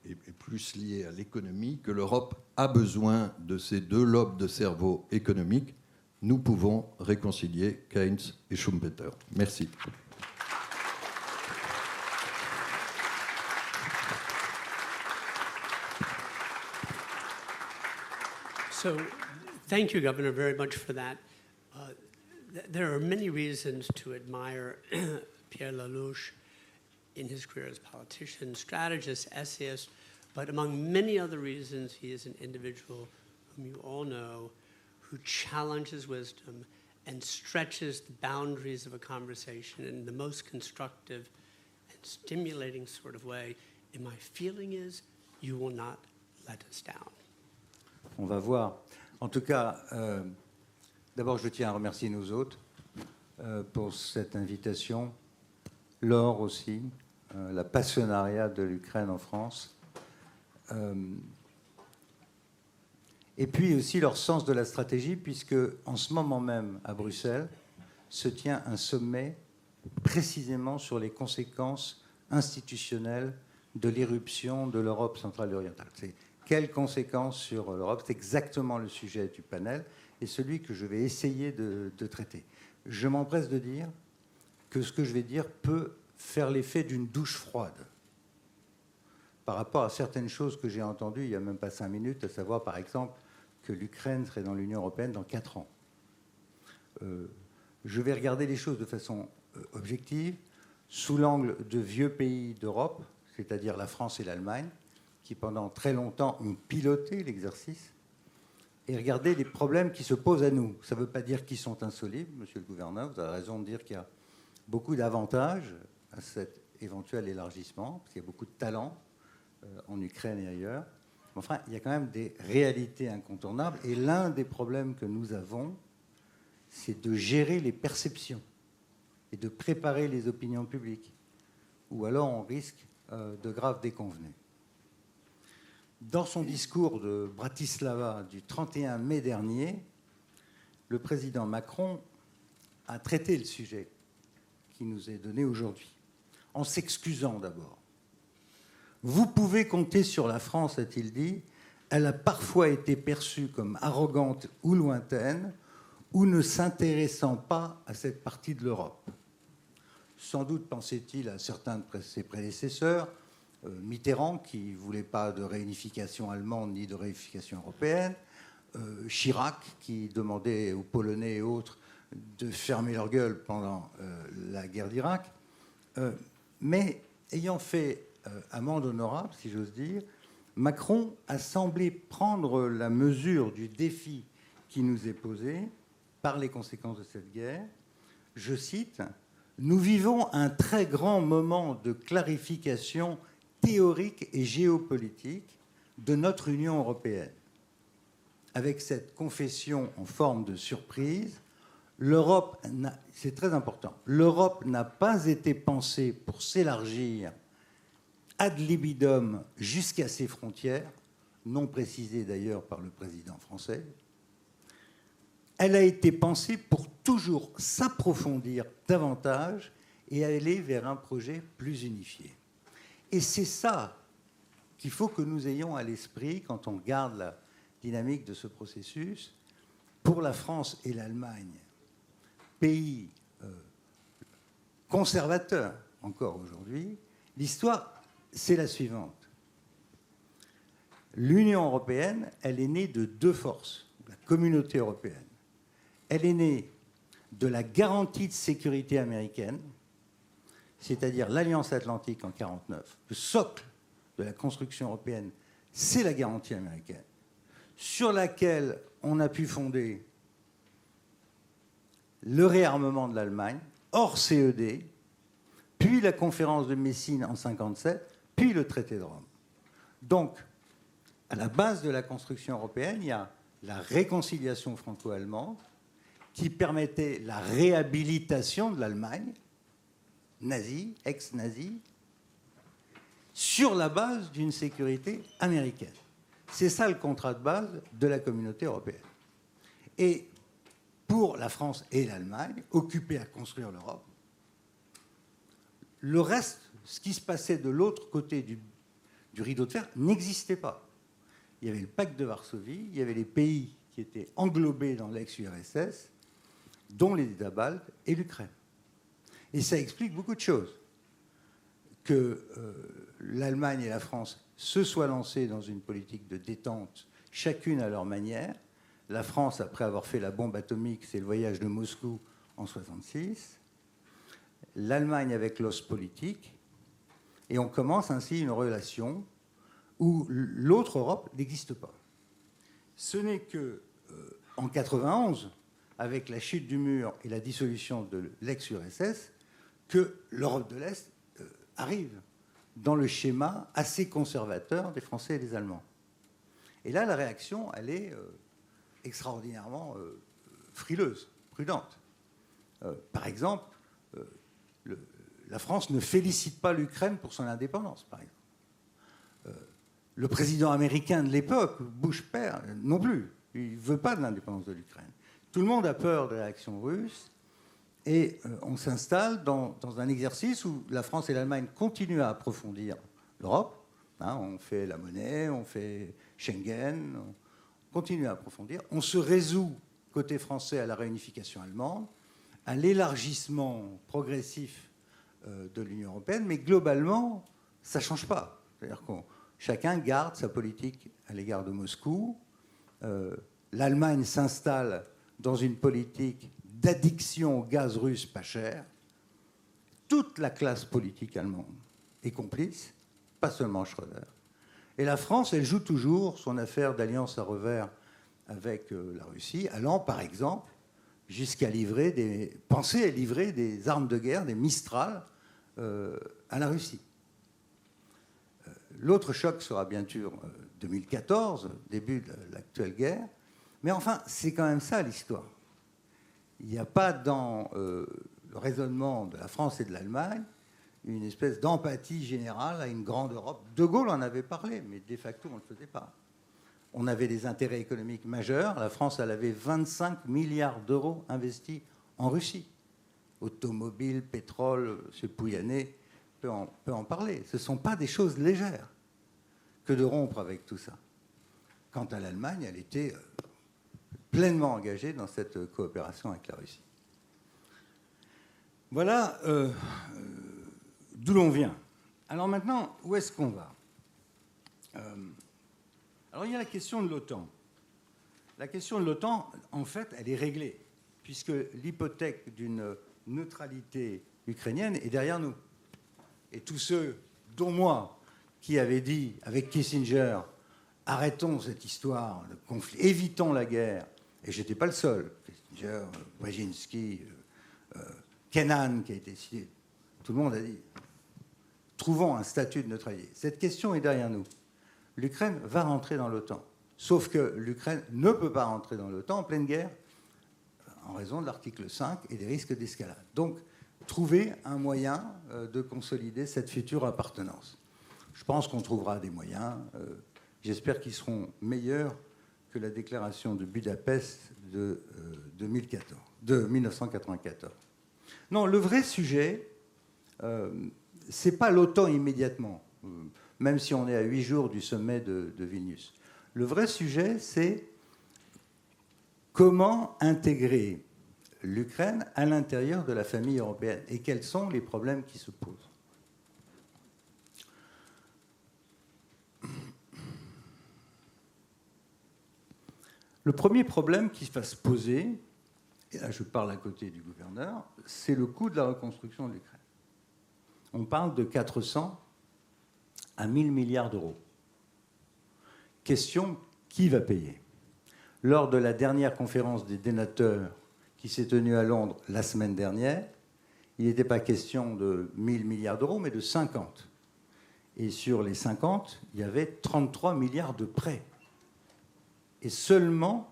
et plus lié à l'économie, que l'Europe a besoin de ces 2 lobes de cerveau économiques. Nous pouvons réconcilier Keynes et Schumpeter. Merci. So, thank you, Governor, very much for that. There are many reasons to admire Pierre Lellouche in his career as politician, strategist, essayist, but among many other reasons, he is an individual whom you all know who challenges wisdom and stretches the boundaries of a conversation in the most constructive and stimulating sort of way. And my feeling is you will not let us down. On va voir. En tout cas, d'abord, je tiens à remercier nos hôtes pour cette invitation. Laure aussi, la passionnariat de l'Ukraine en France. Et puis aussi leur sens de la stratégie, puisque en ce moment même, à Bruxelles, se tient un sommet précisément sur les conséquences institutionnelles de l'irruption de l'Europe centrale et orientale. Quelles conséquences sur l'Europe? C'est exactement le sujet du panel et celui que je vais essayer de traiter. Je m'empresse de dire que ce que je vais dire peut faire l'effet d'une douche froide par rapport à certaines choses que j'ai entendues il n'y a même pas 5 minutes, à savoir par exemple que l'Ukraine serait dans l'Union européenne dans 4 ans. Je vais regarder les choses de façon objective, sous l'angle de vieux pays d'Europe, c'est-à-dire la France et l'Allemagne, qui pendant très longtemps ont piloté l'exercice, et regarder les problèmes qui se posent à nous. Ça ne veut pas dire qu'ils sont insolubles, monsieur le gouverneur, vous avez raison de dire qu'il y a beaucoup d'avantages à cet éventuel élargissement, parce qu'il y a beaucoup de talents en Ukraine et ailleurs. Enfin, il y a quand même des réalités incontournables, et l'un des problèmes que nous avons, c'est de gérer les perceptions et de préparer les opinions publiques, ou alors on risque de graves déconvenues. Dans son discours de Bratislava du 31 mai dernier, le président Macron a traité le sujet qui nous est donné aujourd'hui, en s'excusant d'abord. Vous pouvez compter sur la France, a-t-il dit. Elle a parfois été perçue comme arrogante ou lointaine, ou ne s'intéressant pas à cette partie de l'Europe. Sans doute pensait-il à certains de ses prédécesseurs, Mitterrand, qui ne voulait pas de réunification allemande ni de réunification européenne, Chirac, qui demandait aux Polonais et autres de fermer leur gueule pendant la guerre d'Irak. Mais ayant fait amende honorable, si j'ose dire, Macron a semblé prendre la mesure du défi qui nous est posé par les conséquences de cette guerre. Je cite, « Nous vivons un très grand moment de clarification théorique et géopolitique de notre Union européenne. Avec cette confession en forme de surprise, l'Europe, c'est très important, l'Europe n'a pas été pensée pour s'élargir ad libidum jusqu'à ses frontières, non précisées d'ailleurs par le président français. Elle a été pensée pour toujours s'approfondir davantage et aller vers un projet plus unifié. Et c'est ça qu'il faut que nous ayons à l'esprit quand on regarde la dynamique de ce processus. pour la France et l'Allemagne, pays conservateurs encore aujourd'hui, l'histoire, c'est la suivante. L'Union européenne, elle est née de deux forces, la communauté européenne. Elle est née de la garantie de sécurité américaine, c'est-à-dire l'Alliance Atlantique en 1949. Le socle de la construction européenne, c'est la garantie américaine, sur laquelle on a pu fonder le réarmement de l'Allemagne, hors CED, puis la conférence de Messine en 1957, puis le traité de Rome. Donc, à la base de la construction européenne, il y a la réconciliation franco-allemande qui permettait la réhabilitation de l'Allemagne, nazie, ex-nazie, sur la base d'une sécurité américaine. C'est ça le contrat de base de la communauté européenne. Et pour la France et l'Allemagne, occupées à construire l'Europe, le reste, ce qui se passait de l'autre côté du rideau de fer, n'existait pas. Il y avait le pacte de Varsovie, il y avait les pays qui étaient englobés dans l'ex-URSS, dont les États baltes et l'Ukraine. Et ça explique beaucoup de choses. Que l'Allemagne et la France se soient lancées dans une politique de détente, chacune à leur manière. La France, après avoir fait la bombe atomique, c'est le voyage de Moscou en 1966. L'Allemagne avec l'Ostpolitik. Et on commence ainsi une relation où l'autre Europe n'existe pas. Ce n'est que en 1991, avec la chute du mur et la dissolution de l'ex-URSS, que l'Europe de l'Est arrive dans le schéma assez conservateur des Français et des Allemands. Et là, la réaction, elle est extraordinairement frileuse, prudente. Par exemple, la France ne félicite pas l'Ukraine pour son indépendance, par exemple. Le président américain de l'époque, Bush père, non plus. Il ne veut pas de l'indépendance de l'Ukraine. Tout le monde a peur de la réaction russe. Et on s'installe dans un exercice où la France et l'Allemagne continuent à approfondir l'Europe. Hein, on fait la monnaie, on fait Schengen, on continue à approfondir. On se résout, côté français, à la réunification allemande, à l'élargissement progressif de l'Union européenne, mais globalement, ça ne change pas. C'est-à-dire que chacun garde sa politique à l'égard de Moscou. L'Allemagne s'installe dans une politique d'addiction au gaz russe pas cher. Toute la classe politique allemande est complice, pas seulement Schröder. Et la France, elle joue toujours son affaire d'alliance à revers avec la Russie, allant par exemple jusqu'à penser à livrer des armes de guerre, des Mistral, à la Russie. L'autre choc sera bien sûr 2014, début de l'actuelle guerre. Mais enfin, c'est quand même ça l'histoire. Il n'y a pas dans le raisonnement de la France et de l'Allemagne une espèce d'empathie générale à une grande Europe. De Gaulle en avait parlé, mais de facto, on ne le faisait pas. On avait des intérêts économiques majeurs. La France, elle avait 25 milliards d'euros investis en Russie. Automobile, pétrole, M. Pouyanné peut en parler. Ce ne sont pas des choses légères que de rompre avec tout ça. Quant à l'Allemagne, elle était pleinement engagée dans cette coopération avec la Russie. Voilà d'où l'on vient. Alors maintenant, où est-ce qu'on va ? Alors il y a la question de l'OTAN. La question de l'OTAN, en fait, elle est réglée, puisque l'hypothèque d'une neutralité ukrainienne est derrière nous. Et tous ceux, dont moi, qui avaient dit avec Kissinger, arrêtons cette histoire de conflit, évitons la guerre, et je n'étais pas le seul, Kissinger, Brzezinski, Kennan qui a été cité, tout le monde a dit, trouvons un statut de neutralité. Cette question est derrière nous. L'Ukraine va rentrer dans l'OTAN. Sauf que l'Ukraine ne peut pas rentrer dans l'OTAN en pleine guerre en raison de l'article 5 et des risques d'escalade. Donc, trouver un moyen de consolider cette future appartenance. Je pense qu'on trouvera des moyens. J'espère qu'ils seront meilleurs que la déclaration de Budapest de 1994. Non, le vrai sujet, c'est pas l'OTAN immédiatement, même si on est à 8 jours du sommet de Vilnius. Le vrai sujet, c'est Comment intégrer l'Ukraine à l'intérieur de la famille européenne et quels sont les problèmes qui se posent? Le premier problème qui va se poser, et là je parle à côté du gouverneur, c'est le coût de la reconstruction de l'Ukraine. On parle de 400 à 1000 milliards d'euros. Question, qui va payer? Lors de la dernière conférence des donateurs qui s'est tenue à Londres la semaine dernière, il n'était pas question de 1000 milliards d'euros, mais de 50. Et sur les 50, il y avait 33 milliards de prêts. Et seulement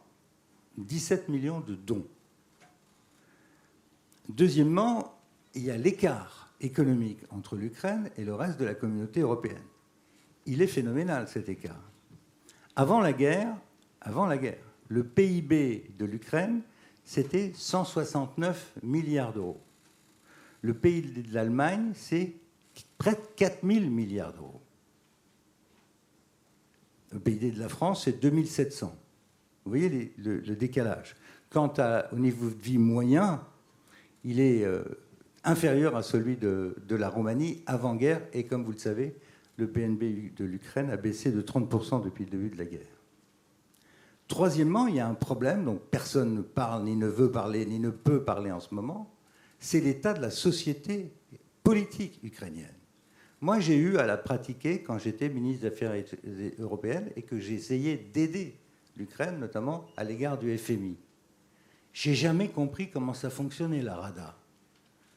17 millions de dons. Deuxièmement, il y a l'écart économique entre l'Ukraine et le reste de la communauté européenne. Il est phénoménal, cet écart. Avant la guerre, le PIB de l'Ukraine, c'était 169 milliards d'euros. Le PIB de l'Allemagne, c'est près de 4000 milliards d'euros. Le PIB de la France, c'est 2700. Vous voyez le décalage. Quant au niveau de vie moyen, il est inférieur à celui de la Roumanie avant-guerre. Et comme vous le savez, le PNB de l'Ukraine a baissé de 30% depuis le début de la guerre. Troisièmement, il y a un problème dont personne ne parle, ni ne veut parler, ni ne peut parler en ce moment. C'est l'état de la société politique ukrainienne. Moi, j'ai eu à la pratiquer quand j'étais ministre des Affaires européennes et que j'ai essayé d'aider l'Ukraine, notamment à l'égard du FMI. J'ai jamais compris comment ça fonctionnait, la Rada.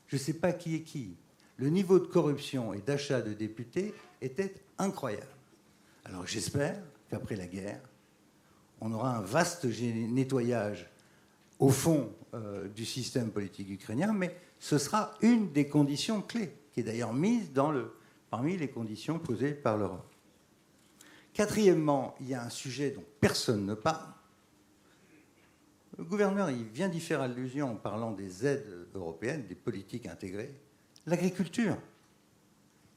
Je ne sais pas qui est qui. Le niveau de corruption et d'achat de députés était incroyable. Alors j'espère qu'après la guerre, on aura un vaste nettoyage au fond du système politique ukrainien, mais ce sera une des conditions clés, qui est d'ailleurs mise parmi les conditions posées par l'Europe. Quatrièmement, il y a un sujet dont personne ne parle. Le gouverneur, il vient d'y faire allusion en parlant des aides européennes, des politiques intégrées. L'agriculture.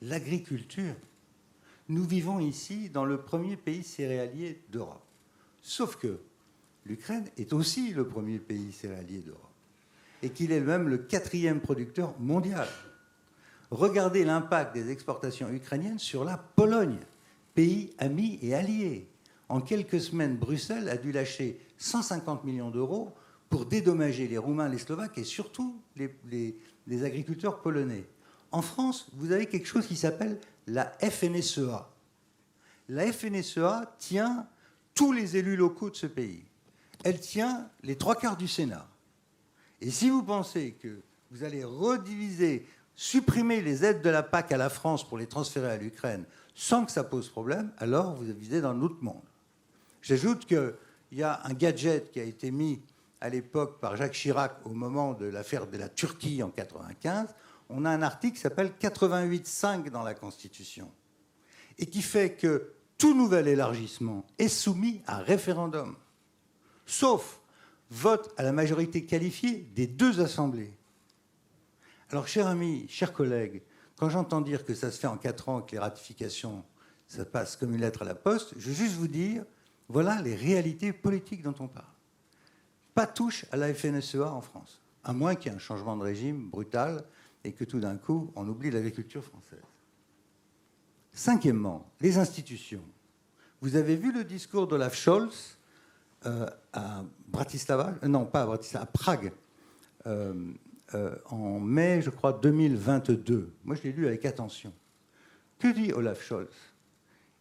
L'agriculture. Nous vivons ici dans le premier pays céréalier d'Europe. Sauf que l'Ukraine est aussi le premier pays céréalier d'Europe. Et qu'il est même le 4e producteur mondial. Regardez l'impact des exportations ukrainiennes sur la Pologne, pays ami et allié. En quelques semaines, Bruxelles a dû lâcher 150 millions d'euros pour dédommager les Roumains, les Slovaques et surtout les agriculteurs polonais. En France, vous avez quelque chose qui s'appelle la FNSEA. La FNSEA tient tous les élus locaux de ce pays. Elle tient les 3/4 du Sénat. Et si vous pensez que vous allez rediviser, supprimer les aides de la PAC à la France pour les transférer à l'Ukraine sans que ça pose problème, alors vous visez dans l'autre monde. J'ajoute qu'il y a un gadget qui a été mis à l'époque par Jacques Chirac au moment de l'affaire de la Turquie en 1995. On a un article qui s'appelle 88.5 dans la Constitution et qui fait que tout nouvel élargissement est soumis à référendum, sauf vote à la majorité qualifiée des 2 assemblées. Alors, chers amis, chers collègues, quand j'entends dire que ça se fait en 4 ans, que les ratifications, ça passe comme une lettre à la poste, je veux juste vous dire, voilà les réalités politiques dont on parle. Pas touche à la FNSEA en France, à moins qu'il y ait un changement de régime brutal et que tout d'un coup, on oublie l'agriculture française. Cinquièmement, les institutions. Vous avez vu le discours d'Olaf Scholz à Bratislava, non pas à Bratislava, à Prague, en mai, je crois, 2022. Moi, je l'ai lu avec attention. Que dit Olaf Scholz?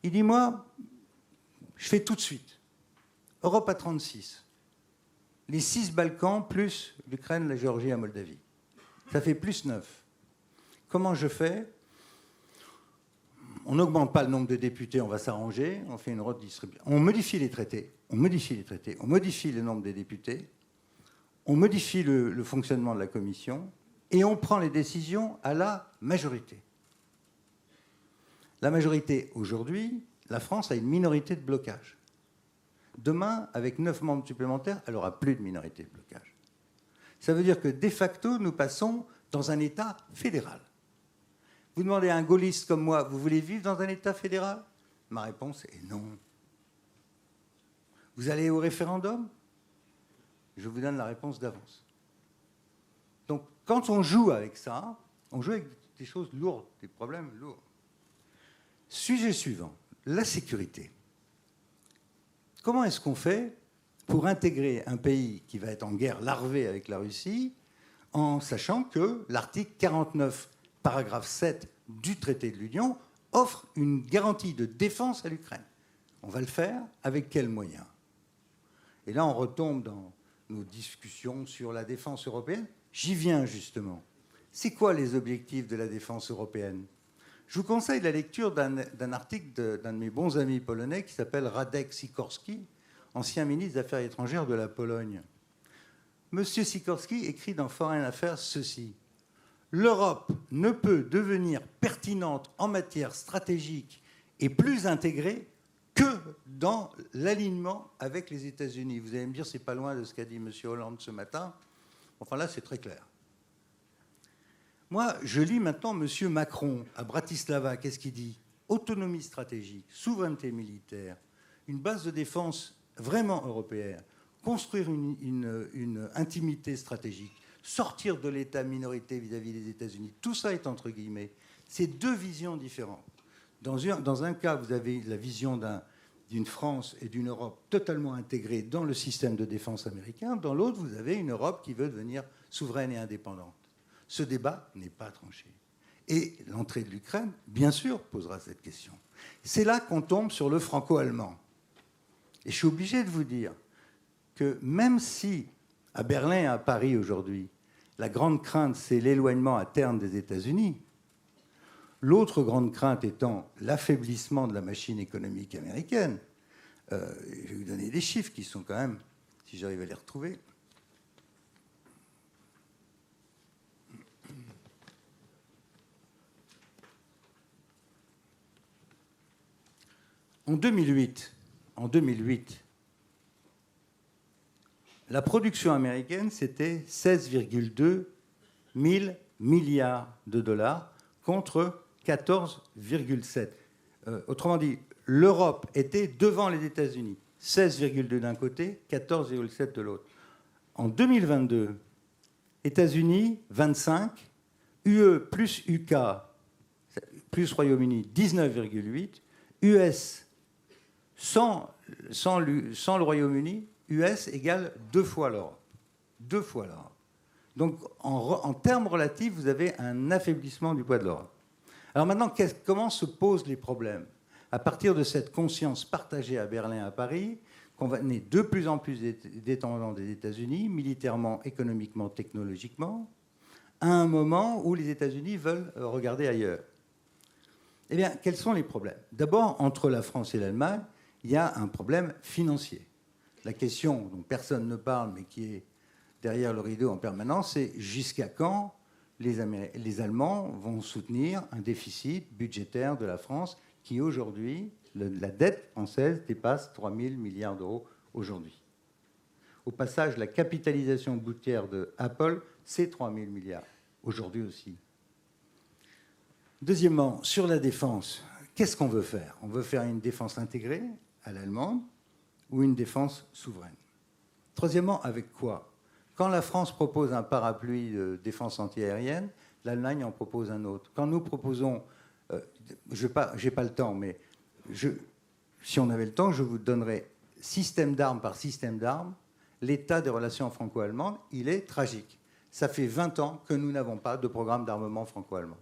Il dit, moi, je fais tout de suite. Europe à 36. Les 6 Balkans, plus l'Ukraine, la Géorgie et la Moldavie. Ça fait plus 9. Comment je fais? On n'augmente pas le nombre de députés, on va s'arranger, on fait une redistribution. On modifie les traités, on modifie le nombre des députés, on modifie le fonctionnement de la Commission et on prend les décisions à la majorité. La majorité, aujourd'hui, la France a une minorité de blocage. Demain, avec 9 membres supplémentaires, elle n'aura plus de minorité de blocage. Ça veut dire que, de facto, nous passons dans un État fédéral. Vous demandez à un gaulliste comme moi, vous voulez vivre dans un État fédéral? Ma réponse est non. Vous allez au référendum? Je vous donne la réponse d'avance. Donc, quand on joue avec ça, on joue avec des choses lourdes, des problèmes lourds. Sujet suivant, la sécurité. Comment est-ce qu'on fait pour intégrer un pays qui va être en guerre larvée avec la Russie, en sachant que l'article 49, paragraphe 7 du traité de l'Union offre une garantie de défense à l'Ukraine? On va le faire avec quels moyens? Et là, on retombe dans nos discussions sur la défense européenne. J'y viens justement. C'est quoi les objectifs de la défense européenne? Je vous conseille la lecture d'un article d'un de mes bons amis polonais qui s'appelle Radek Sikorski, ancien ministre des Affaires étrangères de la Pologne. Monsieur Sikorski écrit dans Foreign Affairs ceci: l'Europe ne peut devenir pertinente en matière stratégique et plus intégrée que dans l'alignement avec les États-Unis. Vous allez me dire, c'est pas loin de ce qu'a dit monsieur Hollande ce matin. Enfin là, c'est très clair. Moi, je lis maintenant monsieur Macron à Bratislava. Qu'est-ce qu'il dit? Autonomie stratégique, souveraineté militaire, une base de défense vraiment européenne, construire une intimité stratégique, sortir de l'état minorité vis-à-vis des États-Unis. Tout ça est entre guillemets. C'est deux visions différentes. Dans un cas, vous avez la vision d'une France et d'une Europe totalement intégrées dans le système de défense américain. Dans l'autre, vous avez une Europe qui veut devenir souveraine et indépendante. Ce débat n'est pas tranché. Et l'entrée de l'Ukraine, bien sûr, posera cette question. C'est là qu'on tombe sur le franco-allemand. Et je suis obligé de vous dire que même si, à Berlin et à Paris aujourd'hui, la grande crainte, c'est l'éloignement à terme des États-Unis, l'autre grande crainte étant l'affaiblissement de la machine économique américaine. Je vais vous donner des chiffres qui sont quand même, si j'arrive à les retrouver. En 2008, la production américaine, c'était 16,2 000 milliards de dollars contre 14,7. Autrement dit, l'Europe était devant les États-Unis. 16,2 d'un côté, 14,7 de l'autre. En 2022, États-Unis, 25, UE plus UK plus Royaume-Uni, 19,8, US sans le Royaume-Uni, US égale 2 fois l'Europe. 2 fois l'Europe. Donc, en termes relatifs, vous avez un affaiblissement du poids de l'Europe. Alors maintenant, comment se posent les problèmes? À partir de cette conscience partagée à Berlin et à Paris, qu'on va être de plus en plus dépendant des États-Unis, militairement, économiquement, technologiquement, à un moment où les États-Unis veulent regarder ailleurs. Eh bien, quels sont les problèmes? D'abord, entre la France et l'Allemagne, il y a un problème financier. La question dont personne ne parle, mais qui est derrière le rideau en permanence, c'est jusqu'à quand les Allemands vont soutenir un déficit budgétaire de la France qui, aujourd'hui, la dette française dépasse 3 000 milliards d'euros aujourd'hui. Au passage, la capitalisation boursière de Apple, c'est 3 000 milliards, aujourd'hui aussi. Deuxièmement, sur la défense, qu'est-ce qu'on veut faire? On veut faire une défense intégrée à l'allemande ou une défense souveraine? Troisièmement, avec quoi? Quand la France propose un parapluie de défense antiaérienne, l'Allemagne en propose un autre. Quand nous proposons, je n'ai pas le temps, mais si on avait le temps, je vous donnerais système d'armes par système d'armes. L'état des relations franco-allemandes, il est tragique. Ça fait 20 ans que nous n'avons pas de programme d'armement franco-allemand.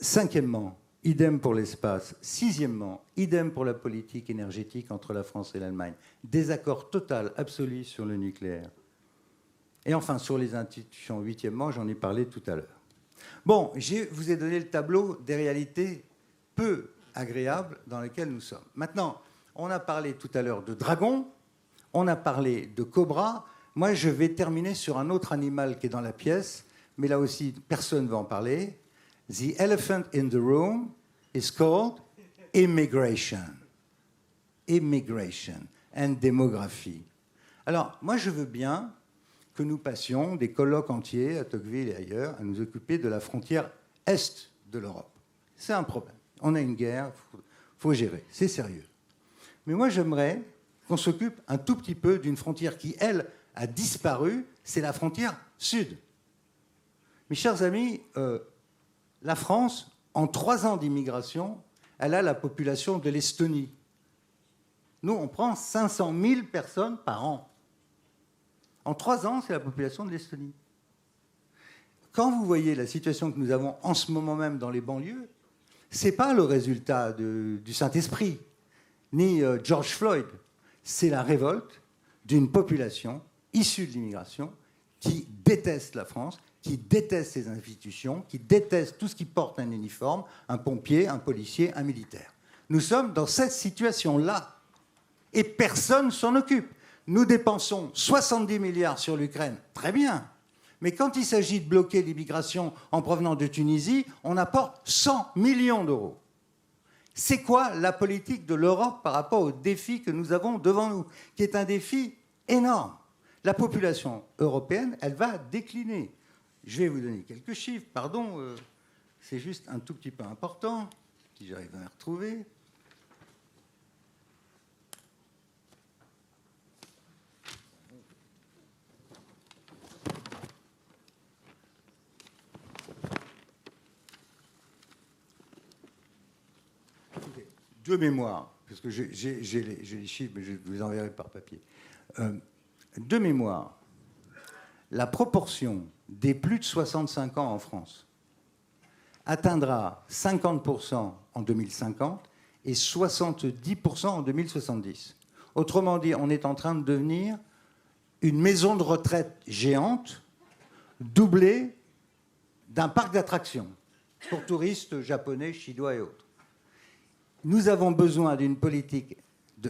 Cinquièmement, idem pour l'espace. Sixièmement, idem pour la politique énergétique entre la France et l'Allemagne. Désaccord total, absolu sur le nucléaire. Et enfin, sur les institutions, huitièmement, j'en ai parlé tout à l'heure. Bon, je vous ai donné le tableau des réalités peu agréables dans lesquelles nous sommes. Maintenant, on a parlé tout à l'heure de dragon, on a parlé de cobra. Moi, je vais terminer sur un autre animal qui est dans la pièce, mais là aussi, personne ne va en parler. The elephant in the room is called immigration. Immigration and démographie. Alors, moi, je veux bien que nous passions des colloques entiers à Tocqueville et ailleurs à nous occuper de la frontière est de l'Europe. C'est un problème. On a une guerre, il faut gérer. C'est sérieux. Mais moi, j'aimerais qu'on s'occupe un tout petit peu d'une frontière qui, elle, a disparu, c'est la frontière sud. Mes chers amis, la France, en 3 ans d'immigration, elle a la population de l'Estonie. Nous, on prend 500 000 personnes par an. En 3 ans, c'est la population de l'Estonie. Quand vous voyez la situation que nous avons en ce moment même dans les banlieues, ce n'est pas le résultat du Saint-Esprit, ni George Floyd. C'est la révolte d'une population issue de l'immigration qui déteste la France, qui déteste ses institutions, qui déteste tout ce qui porte un uniforme, un pompier, un policier, un militaire. Nous sommes dans cette situation-là. Et personne ne s'en occupe. Nous dépensons 70 milliards sur l'Ukraine, très bien. Mais quand il s'agit de bloquer l'immigration en provenance de Tunisie, on apporte 100 millions d'euros. C'est quoi la politique de l'Europe par rapport au défi que nous avons devant nous, qui est un défi énorme? La population européenne, elle va décliner. Je vais vous donner quelques chiffres, pardon, c'est juste un tout petit peu important, si j'arrive à les retrouver. De mémoire, parce que j'ai les chiffres, mais je vous les enverrai par papier. De mémoire, la proportion des plus de 65 ans en France atteindra 50% en 2050 et 70% en 2070. Autrement dit, on est en train de devenir une maison de retraite géante, doublée d'un parc d'attractions pour touristes japonais, chinois et autres. Nous avons besoin d'une politique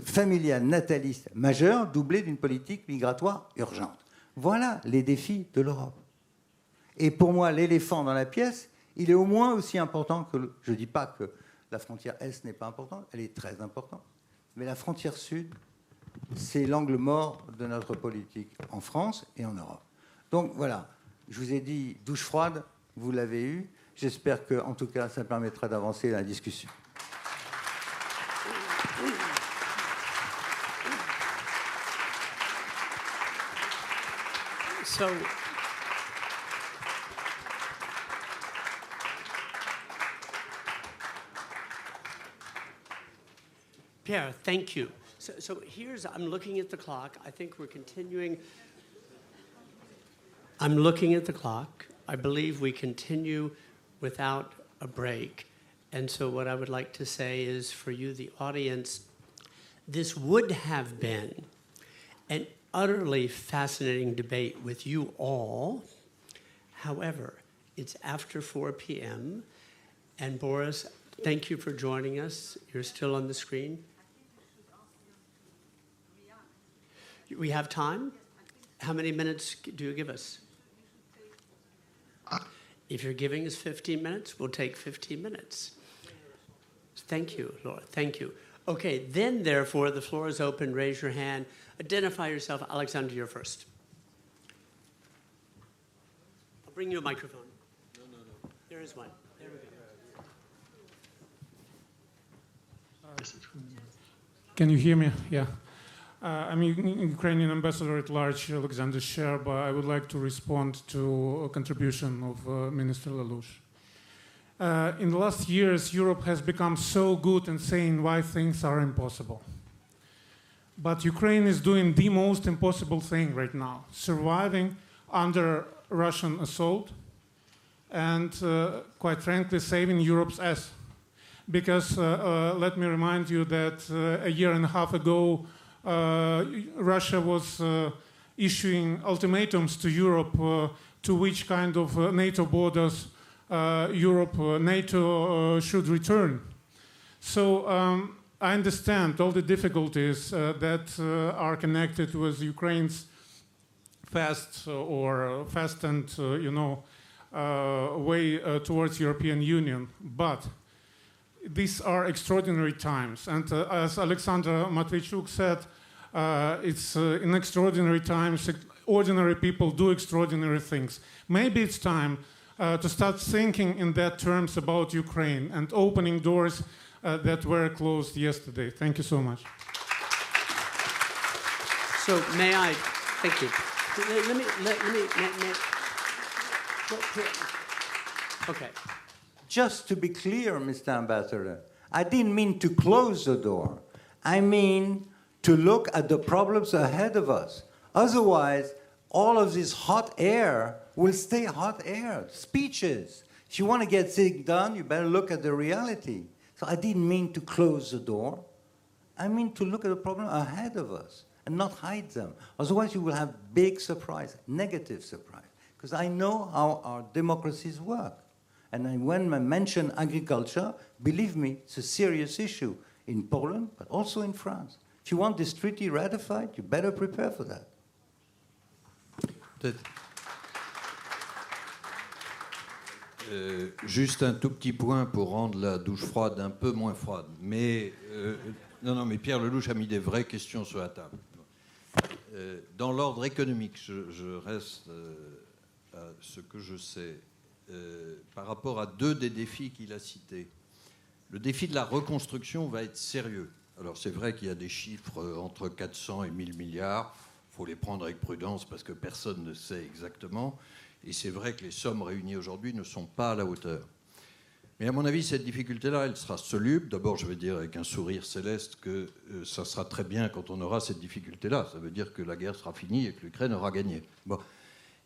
familiale nataliste majeure, doublée d'une politique migratoire urgente. Voilà les défis de l'Europe. Et pour moi, l'éléphant dans la pièce, il est au moins aussi important que... Je ne dis pas que la frontière Est n'est pas importante, elle est très importante. Mais la frontière Sud, c'est l'angle mort de notre politique en France et en Europe. Donc voilà, je vous ai dit douche froide, vous l'avez eu. J'espère que, en tout cas, ça permettra d'avancer la discussion. So, Pierre, thank you. So here's, I'm looking at the clock. I think we're continuing. I'm looking at the clock. I believe we continue without a break. And so what I would like to say is, for you, the audience, this would have been an utterly fascinating debate with you all. However, it's after 4 p.m. And Borys, thank you for joining us. You're still on the screen. We have time? How many minutes do you give us? If you're giving us 15 minutes, we'll take 15 minutes. Thank you, Laura. Thank you. Okay, then, therefore, the floor is open. Raise your hand. Identify yourself. Alexander, you're first. I'll bring you a microphone. No. There is one. There we go. Can you hear me? Yeah. I'm Ukrainian ambassador at large, Alexander Sherba. I would like to respond to a contribution of Minister Lellouche. In the last years, Europe has become so good in saying why things are impossible. But Ukraine is doing the most impossible thing right now, surviving under Russian assault and, quite frankly, saving Europe's ass. Because let me remind you that a year and a half ago, Russia was issuing ultimatums to Europe to which kind of NATO borders NATO should return. So I understand all the difficulties that are connected with Ukraine's fast and way towards European Union, but these are extraordinary times, and as Alexander Matvichuk said, it's in extraordinary times, ordinary people do extraordinary things. Maybe it's time to start thinking in that terms about Ukraine and opening doors that were closed yesterday. Thank you so much. So may I, thank you. Let me, okay. Just to be clear, Mr. Ambassador, I didn't mean to close the door. I mean to look at the problems ahead of us. Otherwise, all of this hot air will stay hot air, speeches. If you want to get things done, you better look at the reality. So I didn't mean to close the door. I mean to look at the problem ahead of us and not hide them. Otherwise, you will have big surprise, negative surprise. Because I know how our democracies work. And when I mention agriculture, believe me, it's a serious issue in Poland, but also in France. If you want this treaty ratified, you better prepare for that. Juste un tout petit point pour rendre la douche froide un peu moins froide. Mais mais Pierre Lellouche a mis des vraies questions sur la table. Dans l'ordre économique, je reste à ce que je sais par rapport à deux des défis qu'il a cités. Le défi de la reconstruction va être sérieux. Alors c'est vrai qu'il y a des chiffres entre 400 et 1000 milliards. Il faut les prendre avec prudence parce que personne ne sait exactement. Et c'est vrai que les sommes réunies aujourd'hui ne sont pas à la hauteur. Mais à mon avis, cette difficulté-là, elle sera soluble. D'abord, je vais dire avec un sourire céleste que ça sera très bien quand on aura cette difficulté-là. Ça veut dire que la guerre sera finie et que l'Ukraine aura gagné. Bon.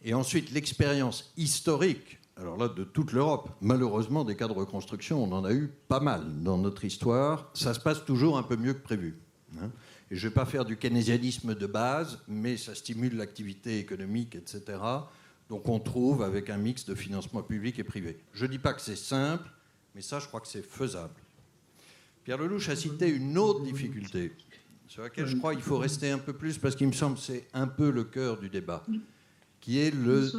Et ensuite, l'expérience historique, alors là, de toute l'Europe, malheureusement, des cas de reconstruction, on en a eu pas mal dans notre histoire. Ça se passe toujours un peu mieux que prévu. Hein. Et je ne vais pas faire du keynésianisme de base, mais ça stimule l'activité économique, etc. Donc on trouve avec un mix de financement public et privé. Je ne dis pas que c'est simple, mais ça, je crois que c'est faisable. Pierre Lellouche a cité une autre difficulté, sur laquelle je crois qu'il faut rester un peu plus, parce qu'il me semble que c'est un peu le cœur du débat, qui est le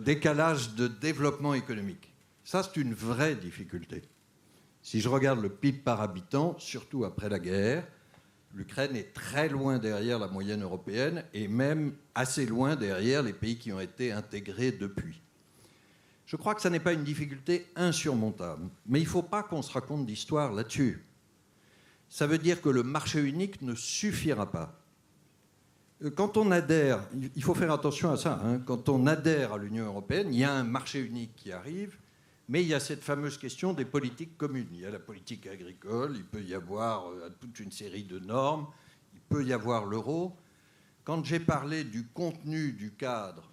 décalage de développement économique. Ça, c'est une vraie difficulté. Si je regarde le PIB par habitant, surtout après la guerre, l'Ukraine est très loin derrière la moyenne européenne et même assez loin derrière les pays qui ont été intégrés depuis. Je crois que ça n'est pas une difficulté insurmontable, mais il ne faut pas qu'on se raconte d'histoire là-dessus. Ça veut dire que le marché unique ne suffira pas. Quand on adhère, il faut faire attention à ça, hein, quand on adhère à l'Union européenne, il y a un marché unique qui arrive, mais il y a cette fameuse question des politiques communes. Il y a la politique agricole, il peut y avoir toute une série de normes, il peut y avoir l'euro. Quand j'ai parlé du contenu du cadre,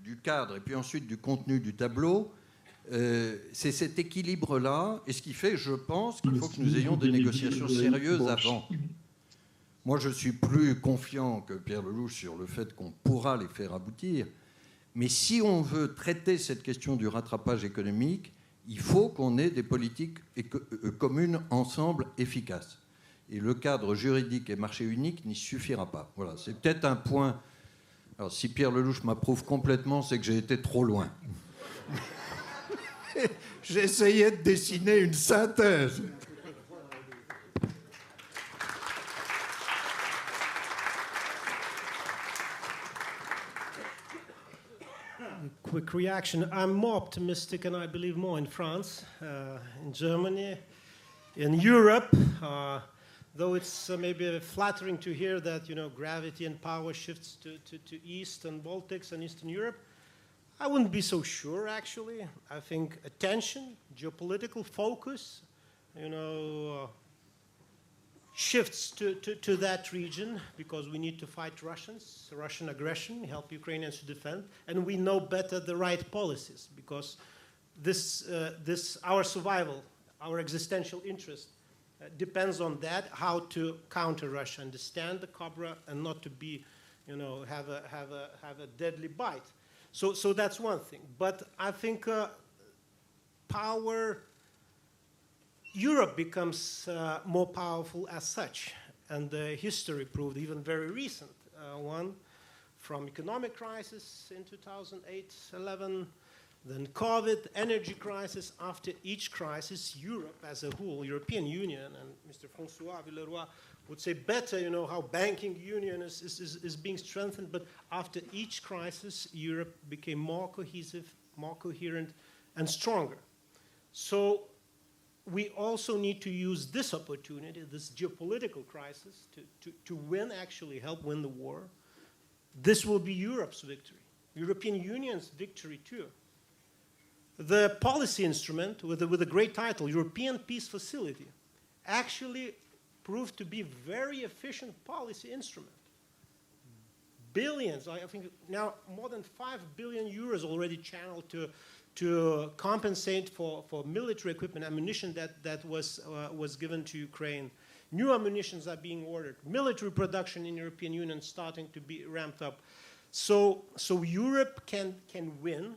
du cadre et puis ensuite du contenu du tableau, c'est cet équilibre-là, et ce qui fait, je pense, qu'il faut que nous ayons des négociations sérieuses avant. Moi, je suis plus confiant que Pierre Lellouche sur le fait qu'on pourra les faire aboutir. Mais si on veut traiter cette question du rattrapage économique, il faut qu'on ait des politiques communes ensemble efficaces. Et le cadre juridique et marché unique n'y suffira pas. Voilà, c'est peut-être un point. Alors, si Pierre Lellouche m'approuve complètement, c'est que j'ai été trop loin. J'essayais de dessiner une synthèse. Quick reaction. I'm more optimistic and I believe more in France, in Germany, in Europe, though it's maybe flattering to hear that, gravity and power shifts to East and Baltics and Eastern Europe. I wouldn't be so sure, actually. I think attention, geopolitical focus, shifts to that region because we need to fight Russian aggression, help Ukrainians to defend, and we know better the right policies because our survival, our existential interest depends on that, how to counter Russia, understand the cobra, and not to be, have a deadly bite. So that's one thing. But I think Europe becomes more powerful as such, and history proved even very recent one from economic crisis in 2008-11, then COVID, energy crisis. After each crisis, Europe as a whole, European Union, and Mr. François Villeroy would say better, how banking union is being strengthened, but after each crisis, Europe became more cohesive, more coherent, and stronger. So we also need to use this opportunity, this geopolitical crisis, to win, actually help win the war. This will be Europe's victory, European Union's victory too. The policy instrument with a great title, European Peace Facility, actually proved to be a very efficient policy instrument. Billions, I think now more than 5 billion euros already channeled to compensate for military equipment, ammunition that was given to Ukraine. New ammunitions are being ordered. Military production in European Union starting to be ramped up. So Europe can win,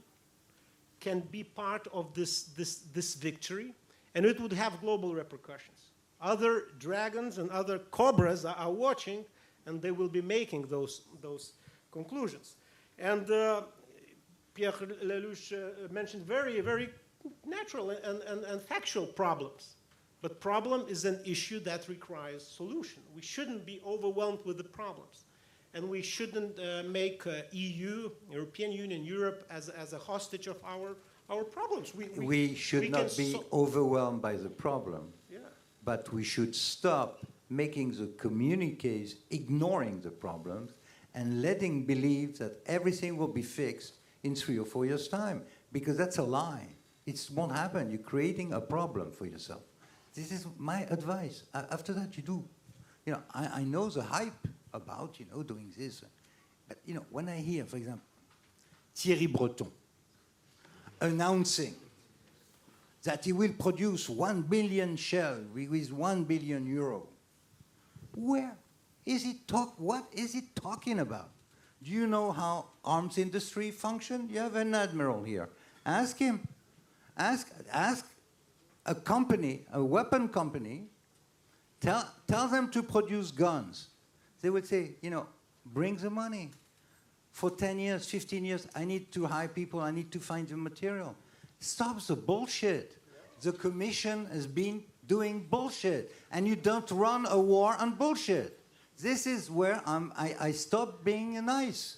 can be part of this victory, and it would have global repercussions. Other dragons and other cobras are watching, and they will be making those conclusions. And Pierre Lellouche mentioned very, very natural and factual problems. But problem is an issue that requires solution. We shouldn't be overwhelmed with the problems. And we shouldn't make EU, European Union, Europe as a hostage of our problems. We should not be overwhelmed by the problem, but we should stop making the communiques ignoring the problems and letting believe that everything will be fixed in 3 or 4 years' time, because that's a lie. It won't happen. You're creating a problem for yourself. This is my advice. After that, you do. I know the hype about, doing this. But, when I hear, for example, Thierry Breton announcing that he will produce 1 billion shells with 1 billion euro, where is he what is he talking about? Do you know how arms industry function? You have an admiral here. Ask him. Ask a company, a weapon company, tell them to produce guns. They would say, bring the money. For 10 years, 15 years, I need to hire people, I need to find the material. Stop the bullshit. The Commission has been doing bullshit, and you don't run a war on bullshit. This is where I stop being nice.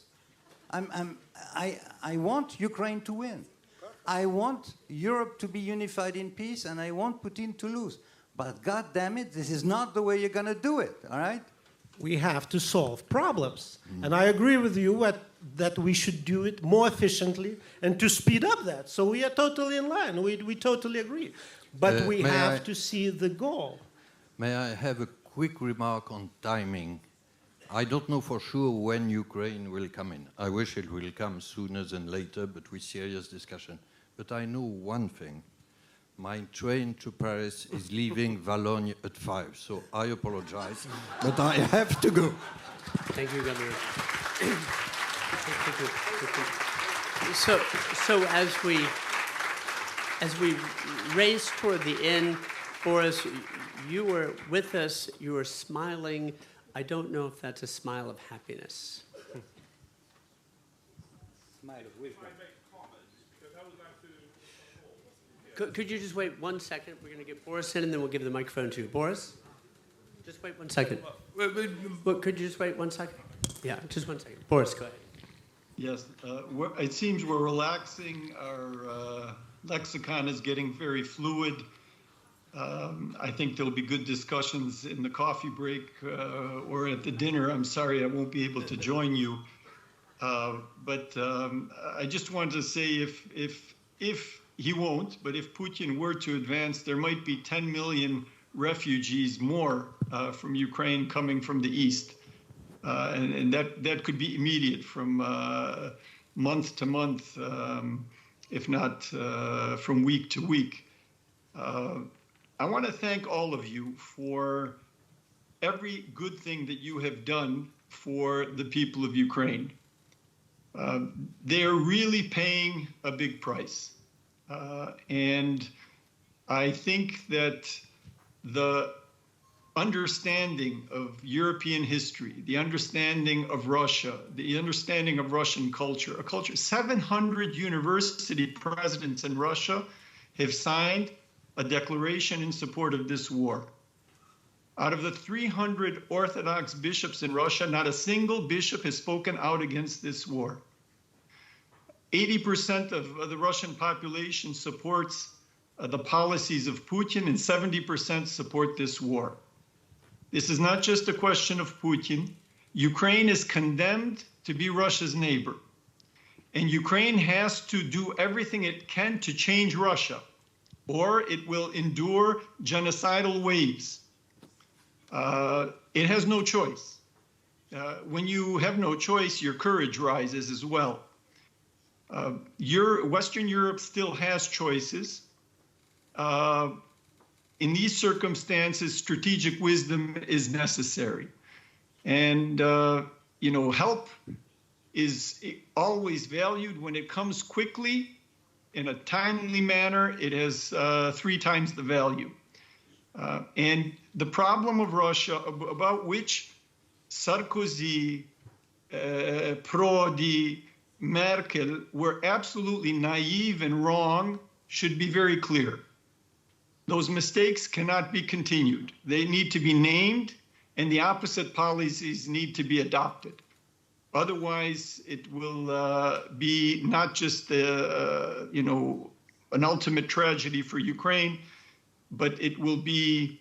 I want Ukraine to win. I want Europe to be unified in peace, and I want Putin to lose. But God damn it, this is not the way you're going to do it, all right? We have to solve problems. And I agree with you that we should do it more efficiently and to speed up that. So we are totally in line. We totally agree. But we have to see the goal. May I have a quick remark on timing? I don't know for sure when Ukraine will come in. I wish it will come sooner than later, but with serious discussion. But I know one thing. My train to Paris is leaving Valognes at 5, so I apologize, but I have to go. Thank you, Governor. So as we race toward the end, Borys, you were with us. You were smiling. I don't know if that's a smile of happiness. Smile of wisdom. Could you just wait 1 second? We're going to get Borys in, and then we'll give the microphone to you. Borys? Just wait 1 second. Could you just wait 1 second? Yeah, just 1 second. Borys, go ahead. Yes, it seems we're relaxing. Our lexicon is getting very fluid. I think there'll be good discussions in the coffee break or at the dinner. I'm sorry I won't be able to join you. But I just wanted to say if he won't, but if Putin were to advance, there might be 10 million refugees more from Ukraine coming from the east. And that could be immediate from month to month, if not from week to week. I want to thank all of you for every good thing that you have done for the people of Ukraine. They are really paying a big price. And I think that the understanding of European history, the understanding of Russia, the understanding of Russian culture, 700 university presidents in Russia have signed a declaration in support of this war. Out of the 300 Orthodox bishops in Russia, not a single bishop has spoken out against this war. 80% of the Russian population supports the policies of Putin, and 70% support this war. This is not just a question of Putin. Ukraine is condemned to be Russia's neighbor. And Ukraine has to do everything it can to change Russia, or it will endure genocidal waves. It has no choice. When you have no choice, your courage rises as well. Western Europe still has choices. In these circumstances, strategic wisdom is necessary. And, help is always valued when it comes quickly in a timely manner. It has 3 times the value. And the problem of Russia, about which Sarkozy, Prodi, Merkel were absolutely naive and wrong, should be very clear. Those mistakes cannot be continued. They need to be named, and the opposite policies need to be adopted. Otherwise, it will be not just an ultimate tragedy for Ukraine, but it will be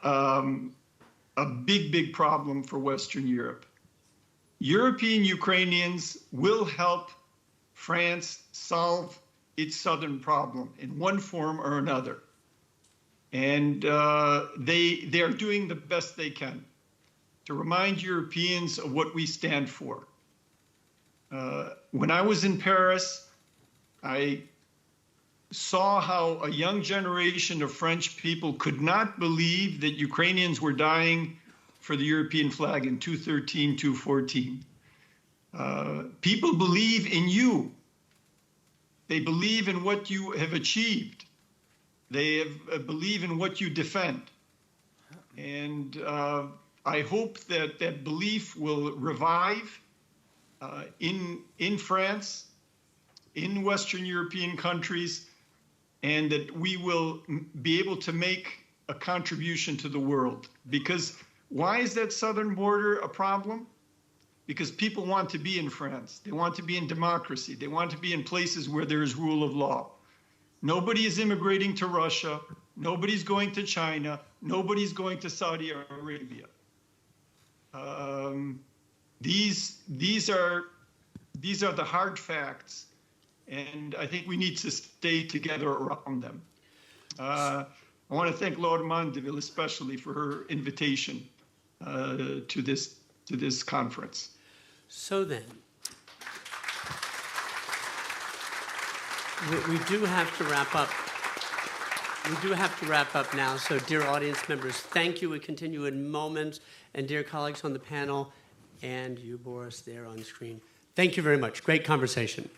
a big, big problem for Western Europe. European Ukrainians will help France solve its southern problem in one form or another. And they are doing the best they can to remind Europeans of what we stand for. When I was in Paris, I saw how a young generation of French people could not believe that Ukrainians were dying for the European flag in 2013, 2014. People believe in you. They believe in what you have achieved. They believe in what you defend. And I hope that that belief will revive in France, in Western European countries, and that we will be able to make a contribution to the world. Because why is that southern border a problem? Because people want to be in France. They want to be in democracy. They want to be in places where there is rule of law. Nobody is immigrating to Russia. Nobody's going to China. Nobody's going to Saudi Arabia. These are the hard facts, and I think we need to stay together around them. I want to thank Laure Mandeville especially for her invitation to this conference. So then, we do have to wrap up. We do have to wrap up now. So, dear audience members, thank you. We continue in moments. And dear colleagues on the panel, and you, Boris, there on screen, thank you very much. Great conversation.